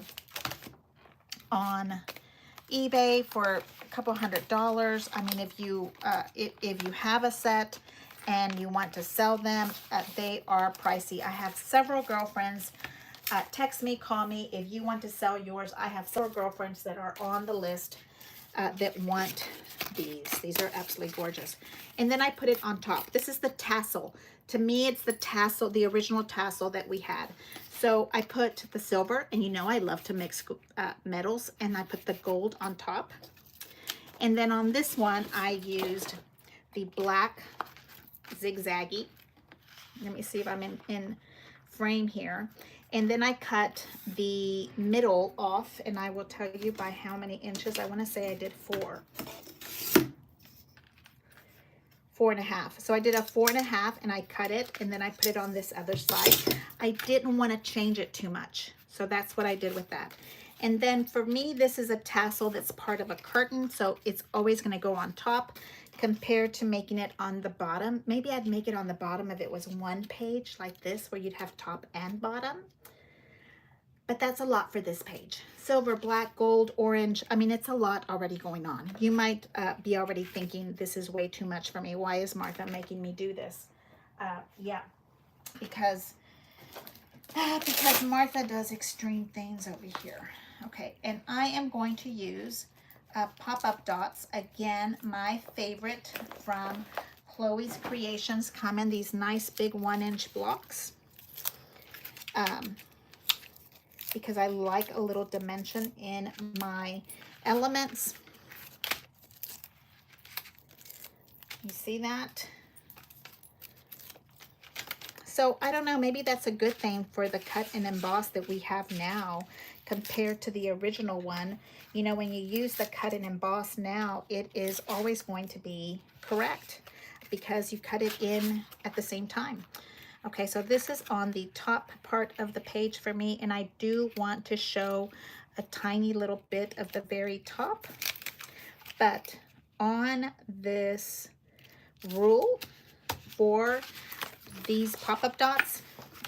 on eBay for a couple $100s. I mean, if you have a set and you want to sell them, they are pricey. I have several girlfriends. Text me, call me if you want to sell yours. I have several girlfriends that are on the list that want these. These are absolutely gorgeous. And then I put it on top. This is the tassel. To me, it's the tassel, the original tassel that we had. So I put the silver, and you know I love to mix metals, and I put the gold on top. And then on this one, I used the black zigzaggy. Let me see if I'm in frame here. And then I cut the middle off, and I will tell you by how many inches. I want to say I did 4.5. So I did a 4.5, and I cut it, and then I put it on this other side. I didn't want to change it too much, so that's what I did with that. And then for me, this is a tassel that's part of a curtain, so it's always going to go on top compared to making it on the bottom. Maybe I'd make it on the bottom if it was one page like this, where you'd have top and bottom. But that's a lot for this page. Silver, black, gold, orange. I mean, it's a lot already going on. You might be already thinking, this is way too much for me. Why is Martha making me do this? Yeah, because Martha does extreme things over here. Okay, and I am going to use pop-up dots. Again, my favorite from Chloe's Creations come in these nice big 1-inch blocks. Because I like a little dimension in my elements. You see that? So I don't know, maybe that's a good thing for the cut and emboss that we have now compared to the original one. You know, when you use the cut and emboss now, it is always going to be correct because you cut it in at the same time. Okay, so this is on the top part of the page for me, and I do want to show a tiny little bit of the very top. But on this rule for these pop-up dots,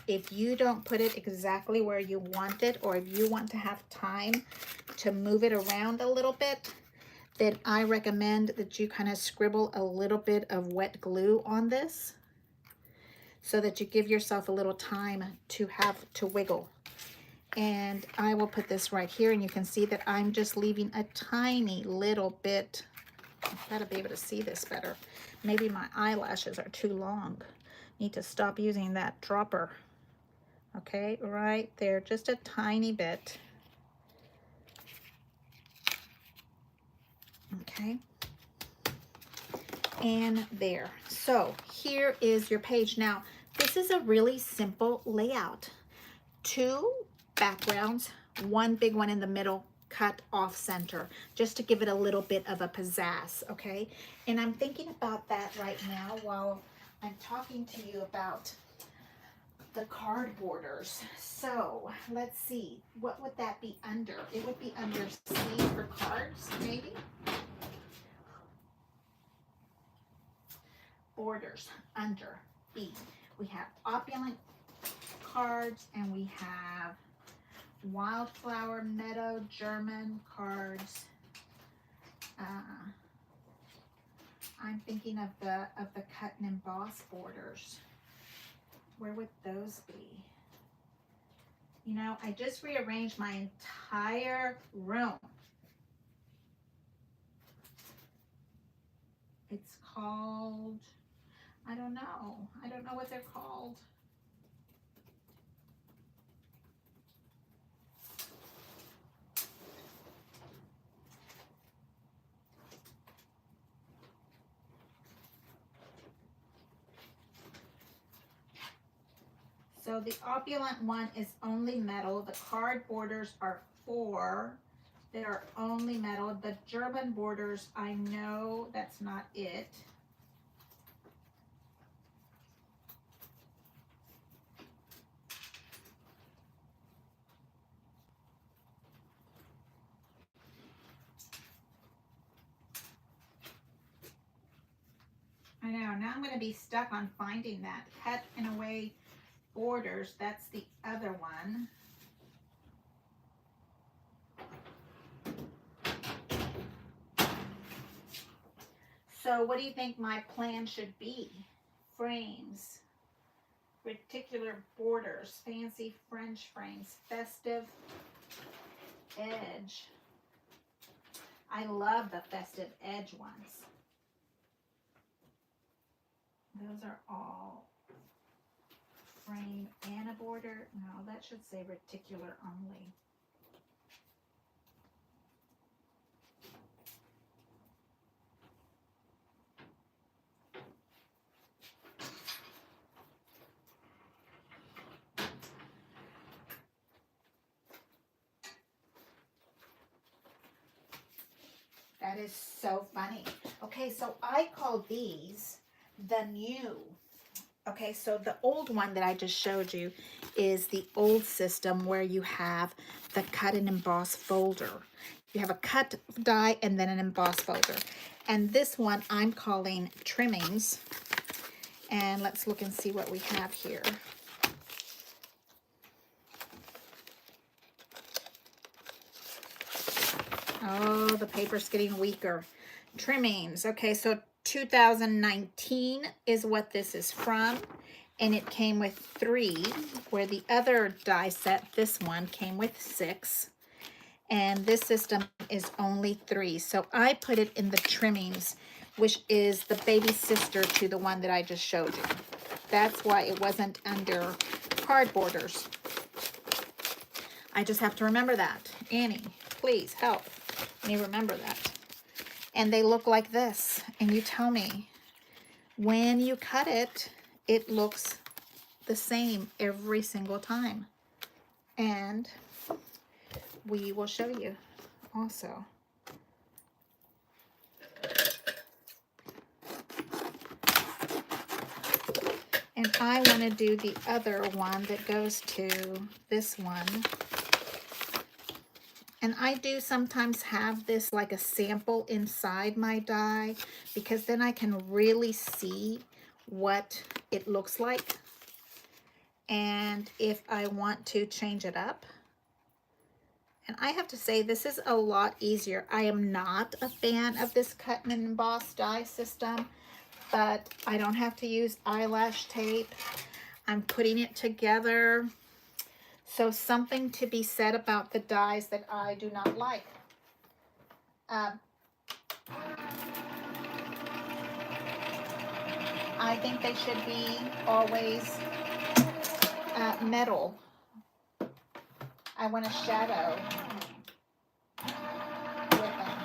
if you don't put it exactly where you want it, or if you want to have time to move it around a little bit, then I recommend that you kind of scribble a little bit of wet glue on this, so that you give yourself a little time to have to wiggle. And I will put this right here, and you can see that I'm just leaving a tiny little bit. I've got to be able to see this better. Maybe my eyelashes are too long. Need to stop using that dropper. Okay, right there, just a tiny bit. Okay. And there. So here is your page. Now, this is a really simple layout. 2 backgrounds, 1 big one in the middle, cut off center, just to give it a little bit of a pizzazz, okay? And I'm thinking about that right now while I'm talking to you about the card borders. So let's see, what would that be under? It would be under C for cards, maybe. Borders under B. We have opulent cards, and we have wildflower meadow German cards. I'm thinking of the cut and emboss borders. Where would those be? You know, I just rearranged my entire room. It's called, I don't know what they're called. So the opulent one is only metal. The card borders are 4 that are only metal. The German borders, I know that's not it. I know, now I'm going to be stuck on finding that. Cut and away borders, that's the other one. So what do you think my plan should be? Frames, reticular borders, fancy French frames, festive edge. I love the festive edge ones. Those are all frame and a border. No, that should say reticular only. That is so funny. Okay, so I call these the new. Okay, so the old one that I just showed you is the old system where you have the cut and emboss folder. You have a cut die and then an emboss folder. And this one I'm calling trimmings. And let's look and see what we have here. Oh, the paper's getting weaker. Trimmings. Okay, so 2019 is what this is from, and it came with 3, where the other die set, this one, came with 6, and this system is only 3. So I put it in the trimmings, which is the baby sister to the one that I just showed you. That's why it wasn't under card borders. I just have to remember that. Annie, please help me remember that. And they look like this. And you tell me, when you cut it, it looks the same every single time. And we will show you also. And I want to do the other one that goes to this one. And I do sometimes have this like a sample inside my die, because then I can really see what it looks like. And if I want to change it up. And I have to say, this is a lot easier. I am not a fan of this cut and emboss die system, but I don't have to use eyelash tape. I'm putting it together. So something to be said about the dies that I do not like. I think they should be always metal. I want a shadow with them.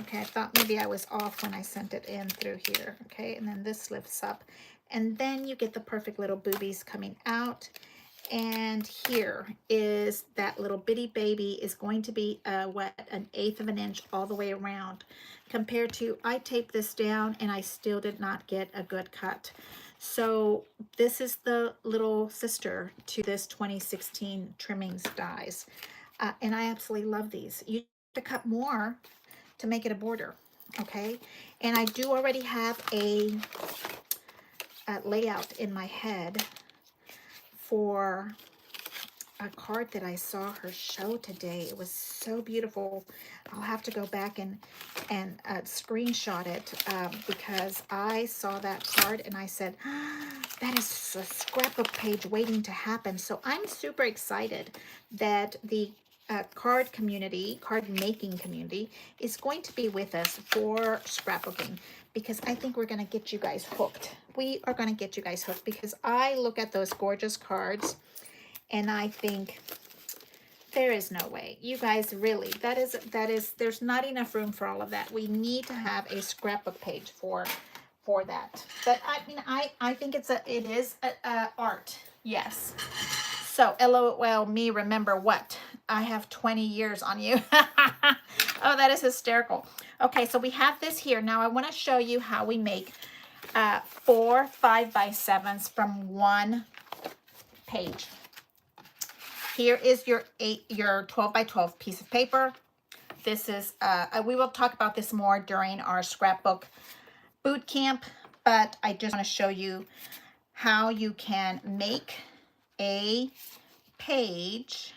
Okay, I thought maybe I was off when I sent it in through here. Okay, and then this lifts up. And then you get the perfect little boobies coming out. And here is that little bitty baby is going to be what, an 1/8 of an inch all the way around, compared to I taped this down and I still did not get a good cut. So this is the little sister to this 2016 trimmings dies. And I absolutely love these. You have to cut more to make it a border, okay? And I do already have a layout in my head for a card that I saw her show today. It was so beautiful. I'll have to go back and screenshot it because I saw that card and I said, that is a scrapbook page waiting to happen. So I'm super excited that the card community, card making community, is going to be with us for scrapbooking, because I think we're going to get you guys hooked. We are going to get you guys hooked because I look at those gorgeous cards and I think there is no way. You guys, really, that is, there's not enough room for all of that. We need to have a scrapbook page for that. But I mean, I think it is a art. Yes. So, LOL me, remember what? I have 20 years on you. Oh, that is hysterical. Okay, so we have this here. Now I want to show you how we make 4 5x7s from one page. Here is your 12 by 12 piece of paper. This is, we will talk about this more during our scrapbook boot camp, but I just want to show you how you can make a page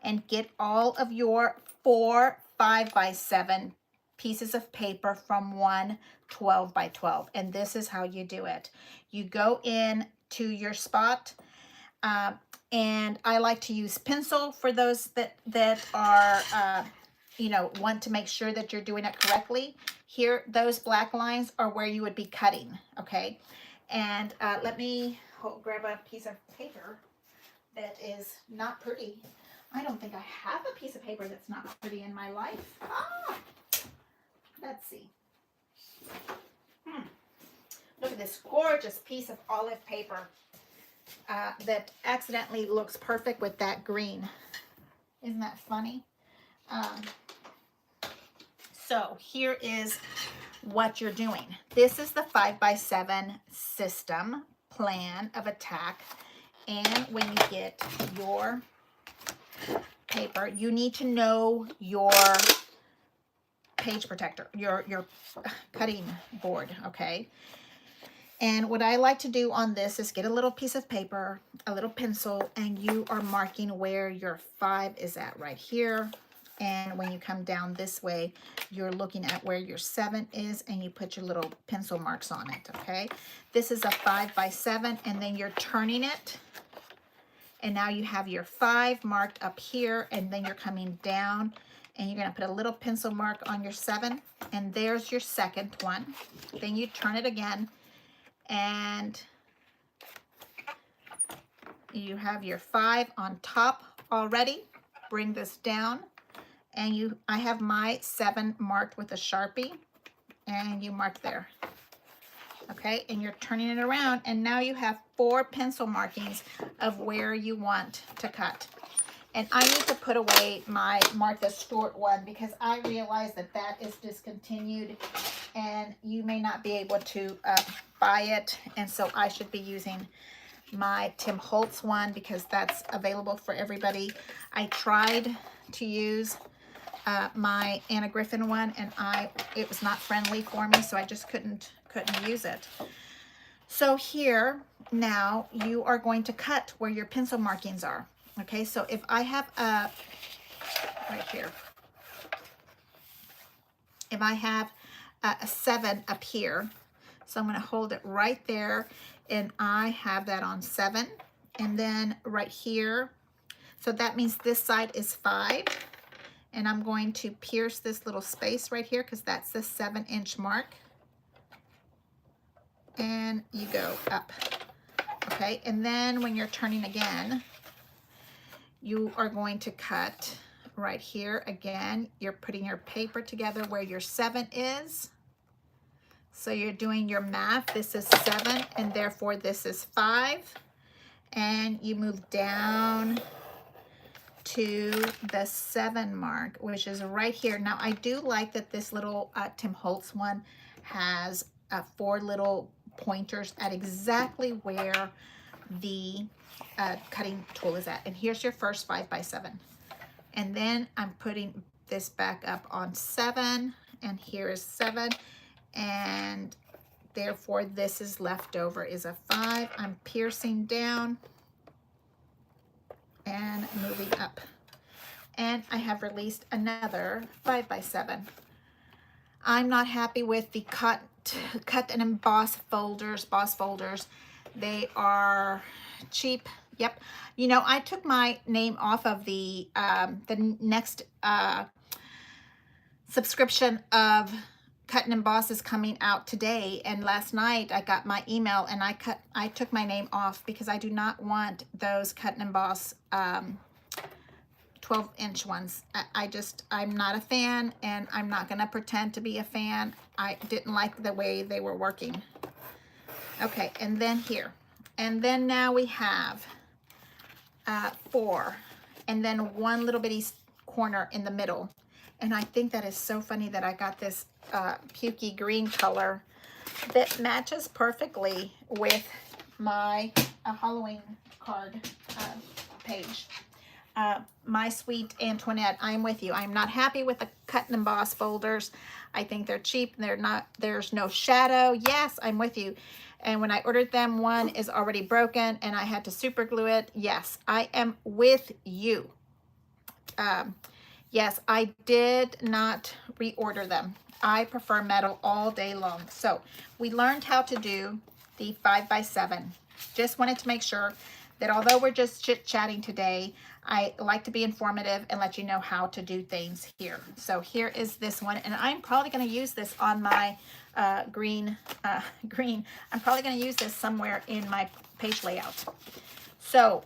and get all of your 4 5x7 pieces of paper from one 12 by 12. And this is how you do it. You go in to your spot, and I like to use pencil for those that are, you know, want to make sure that you're doing it correctly. Here, those black lines are where you would be cutting, okay? And let me grab a piece of paper that is not pretty. I don't think I have a piece of paper that's not pretty in my life. Let's see. Look at this gorgeous piece of olive paper. That accidentally looks perfect with that green. Isn't that funny? So here is what you're doing. This is the 5x7 system plan of attack. And when you get your paper, you need to know your page protector, your cutting board, okay? And what I like to do on this is get a little piece of paper, a little pencil, and you are marking where your 5 is at right here. And when you come down this way, you're looking at where your 7 is, and you put your little pencil marks on it, okay? This is a 5x7, and then you're turning it. And now you have your 5 marked up here, and then you're coming down, and you're gonna put a little pencil mark on your 7, and there's your second one. Then you turn it again, and you have your 5 on top already. Bring this down, and I have my 7 marked with a Sharpie, and you mark there. Okay, and you're turning it around, and now you have 4 pencil markings of where you want to cut. And I need to put away my Martha Stewart one because I realize that that is discontinued, and you may not be able to buy it, and so I should be using my Tim Holtz one because that's available for everybody. I tried to use my Anna Griffin one, and it was not friendly for me, so I just couldn't use it. So here now you are going to cut where your pencil markings are. Okay, so if I have right here, if I have a 7 up here, so I'm going to hold it right there, and I have that on 7, and then right here, so that means this side is 5, and I'm going to pierce this little space right here because that's the 7-inch mark, and you go up. Okay, and then when you're turning again, you are going to cut right here again. You're putting your paper together where your 7 is. So you're doing your math. This is 7, and therefore this is 5. And you move down to the 7 mark, which is right here. Now, I do like that this little Tim Holtz one has 4 little pointers at exactly where the cutting tool is at. And here's your first 5x7. And then I'm putting this back up on 7, and here is 7, and therefore this is left over is a 5. I'm piercing down and moving up. And I have released another 5x7. I'm not happy with the cut and emboss folders, boss folders. They are cheap. Yep. You know, I took my name off of the next subscription of Cut and Emboss is coming out today, and last night I got my email and I took my name off because I do not want those Cut and Emboss 12-inch ones. I'm not a fan, and I'm not gonna pretend to be a fan. I didn't like the way they were working. Okay, and then here, and then now we have 4, and then one little bitty corner in the middle. And I think that is so funny that I got this pukey green color that matches perfectly with my Halloween card page. My sweet Antoinette, I'm with you. I'm not happy with the cut and emboss folders. I think they're cheap. There's no shadow. Yes, I'm with you. And when I ordered them, one is already broken and I had to super glue it. Yes, I am with you. Yes, I did not reorder them. I prefer metal all day long. So we learned how to do the 5x7. Just wanted to make sure that although we're just chit-chatting today, I like to be informative and let you know how to do things here. So here is this one, and I'm probably going to use this on my green. I'm probably going to use this somewhere in my page layout. So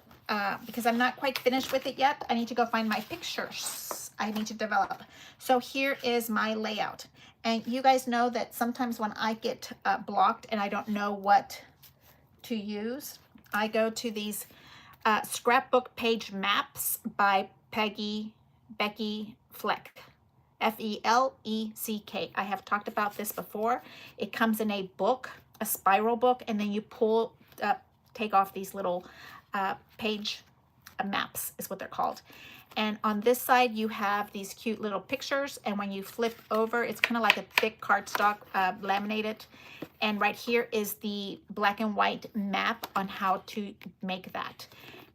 because I'm not quite finished with it yet, I need to go find my pictures I need to develop. So here is my layout. And you guys know that sometimes when I get blocked and I don't know what to use, I go to these scrapbook page maps by Becky Fleck. F-E-L-E-C-K. I have talked about this before. It comes in a book, a spiral book, and then you pull, take off these little page maps is what they're called. And on this side, you have these cute little pictures. And when you flip over, it's kind of like a thick cardstock laminated. And right here is the black and white map on how to make that.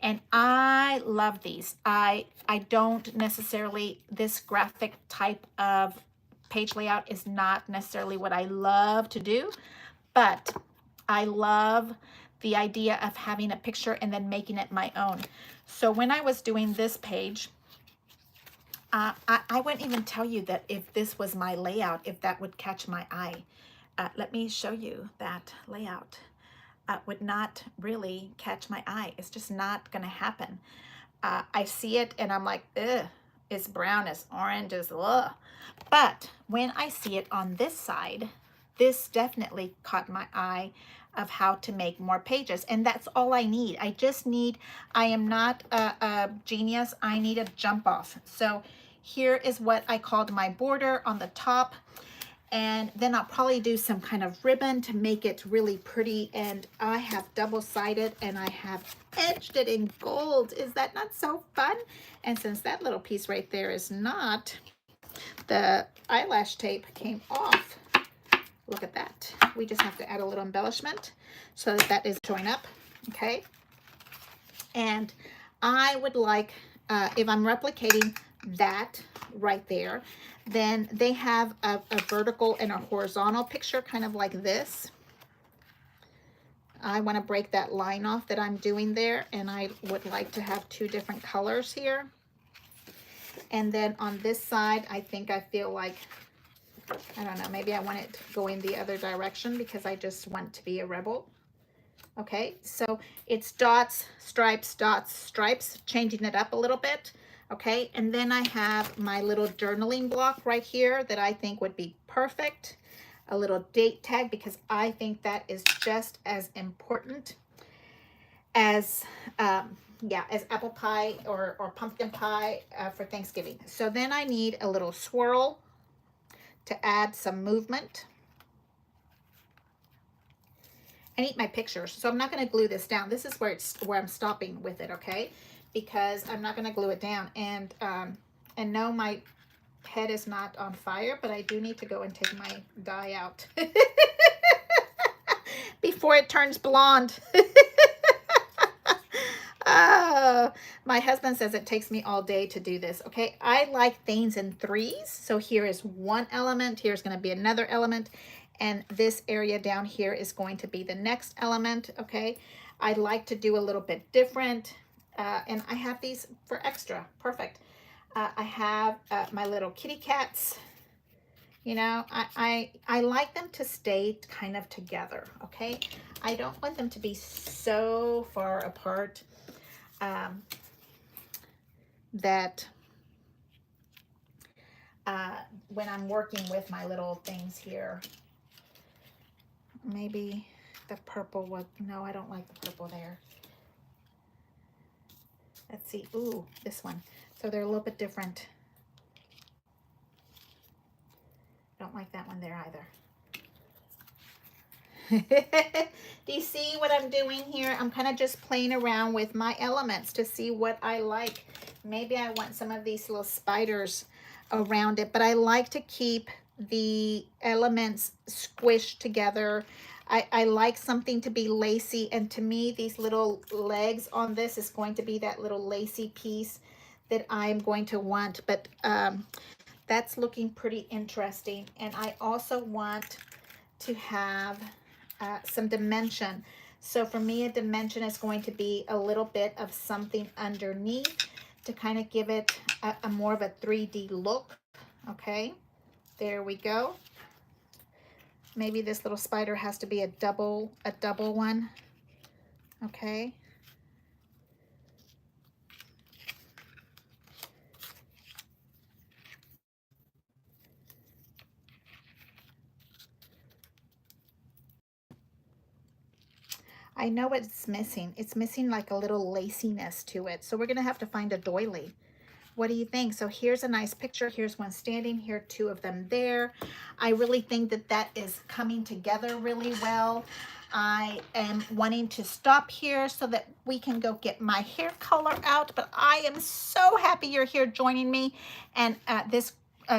And I love these. I don't necessarily, this graphic type of page layout is not necessarily what I love to do, but I love the idea of having a picture and then making it my own. So when I was doing this page, I wouldn't even tell you that if this was my layout, if that would catch my eye. Let me show you that layout. Would not really catch my eye. It's just not gonna happen. I see it and I'm like, ugh, it's brown, it's orange, it's ugh. But when I see it on this side, this definitely caught my eye of how to make more pages. And that's all I need. I just need, I am not a genius. I need a jump off. So here is what I called my border on the top. And then I'll probably do some kind of ribbon to make it really pretty. And I have double-sided and I have edged it in gold. Is that not so fun? And since that little piece right there is not, the eyelash tape came off. Look at that. We just have to add a little embellishment so that that is joined up, okay? And I would like, if I'm replicating that right there, then they have a vertical and a horizontal picture kind of like this. I want to break that line off that I'm doing there, and I would like to have 2 different colors here. And then on this side, I think I feel like, I don't know, maybe I want it going the other direction because I just want to be a rebel. Okay, so it's dots, stripes, changing it up a little bit. Okay, and then I have my little journaling block right here that I think would be perfect. A little date tag because I think that is just as important as, as apple pie or pumpkin pie for Thanksgiving. So then I need a little swirl to add some movement. I need my pictures, so I'm not going to glue this down. This is where I'm stopping with it, okay? Because I'm not going to glue it down. And no, my head is not on fire, but I do need to go and take my dye out before it turns blonde. Oh, my husband says it takes me all day to do this. Okay, I like things in threes. So here is one element. Here's going to be another element. And this area down here is going to be the next element. Okay, I like to do a little bit different. And I have these for extra. Perfect. I have my little kitty cats. You know, I like them to stay kind of together. Okay, I don't want them to be so far apart that when I'm working with my little things here, maybe the purple would, no, I don't like the purple there. Let's see, ooh, this one. So they're a little bit different. Don't like that one there either. Do you see what I'm doing here? I'm kind of just playing around with my elements to see what I like. Maybe I want some of these little spiders around it, but I like to keep the elements squished together. I like something to be lacy, and to me, these little legs on this is going to be that little lacy piece that I'm going to want, but that's looking pretty interesting. And I also want to have some dimension. So for me, a dimension is going to be a little bit of something underneath to kind of give it a more of a 3D look. Okay, there we go. Maybe this little spider has to be a double one. Okay. I know what it's missing. It's missing like a little laciness to it. So we're going to have to find a doily. What do you think? So here's a nice picture. Here's one standing here, two of them there. I really think that that is coming together really well. I am wanting to stop here so that we can go get my hair color out, but I am so happy you're here joining me. And this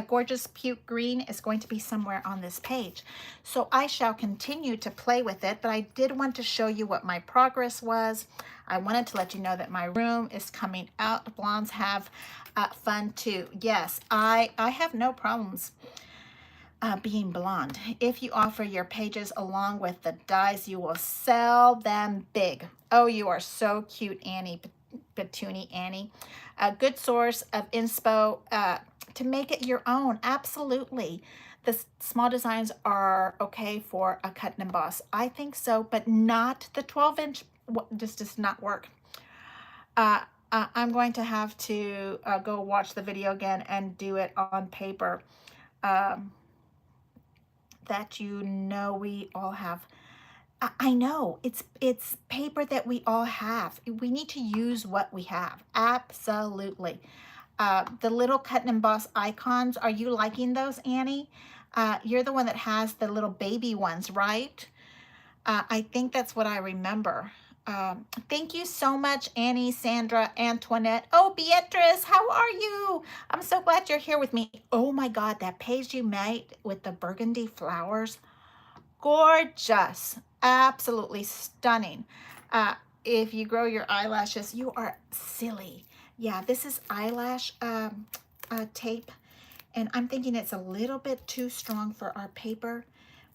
gorgeous puke green is going to be somewhere on this page. So I shall continue to play with it, but I did want to show you what my progress was. I wanted to let you know that my room is coming out. Blondes have fun too. Yes, I have no problems being blonde. If you offer your pages along with the dyes, you will sell them big. Oh, you are so cute, Annie, Petuni Annie. A good source of inspo to make it your own. Absolutely. The small designs are okay for a cut and emboss. I think so, but not the 12-inch. This does not work. I'm going to have to go watch the video again and do it on paper. That you know we all have. I know it's paper that we all have. We need to use what we have. Absolutely. The little cut and emboss icons, are you liking those, Annie? You're the one that has the little baby ones, right? I think that's what I remember. Thank you so much, Annie, Sandra, Antoinette. Oh, Beatrice, how are you? I'm so glad you're here with me. Oh my God, that page you made with the burgundy flowers, gorgeous, absolutely stunning. If you grow your eyelashes, you are silly. Yeah, this is eyelash tape, and I'm thinking it's a little bit too strong for our paper.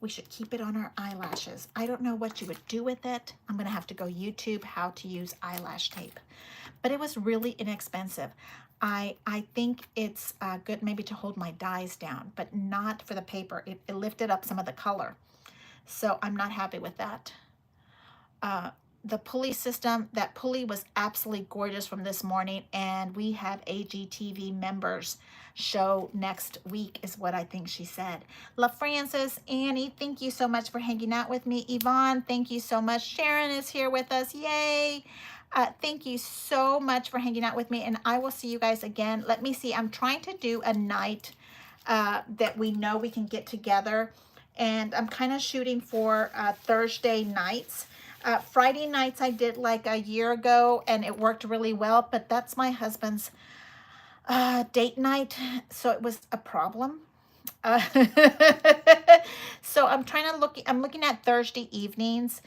We should keep it on our eyelashes. I don't know what you would do with it. I'm going to have to go YouTube how to use eyelash tape. But it was really inexpensive. I think it's good maybe to hold my dyes down, but not for the paper. It lifted up some of the color. So I'm not happy with that. The pulley system, that pulley was absolutely gorgeous from this morning, and we have AGTV members show next week is what I think she said. La Francis, Annie, thank you so much for hanging out with me. Yvonne, thank you so much. Sharon is here with us. Yay. Thank you so much for hanging out with me, and I will see you guys again. Let me see. I'm trying to do a night that we know we can get together and I'm kind of shooting for Thursday nights. Friday nights I did like a year ago, and it worked really well, but that's my husband's date night, so it was a problem. Uh, so I'm looking at Thursday evenings,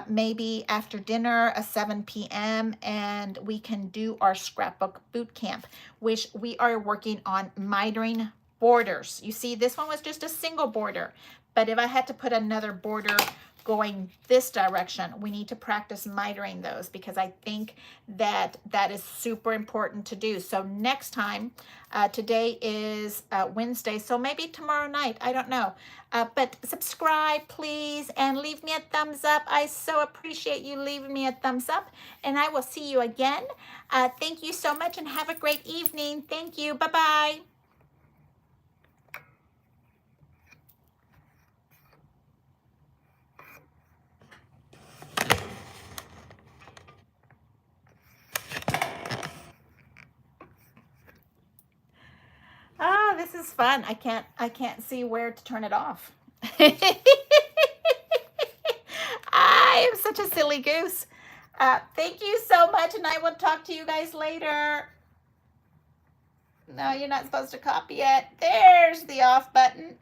maybe after dinner, a 7 p.m., and we can do our scrapbook boot camp, which we are working on mitering borders. You see, this one was just a single border, but if I had to put another border going this direction, we need to practice mitering those, because I think that that is super important to do. So next time, today is Wednesday, so maybe tomorrow night, I don't know. But subscribe, please, and leave me a thumbs up. I so appreciate you leaving me a thumbs up, and I will see you again. Thank you so much, and have a great evening. Thank you. Bye-bye. Ah, this is fun. I can't see where to turn it off. I am such a silly goose. Thank you so much, and I will talk to you guys later. No, you're not supposed to copy it. There's the off button.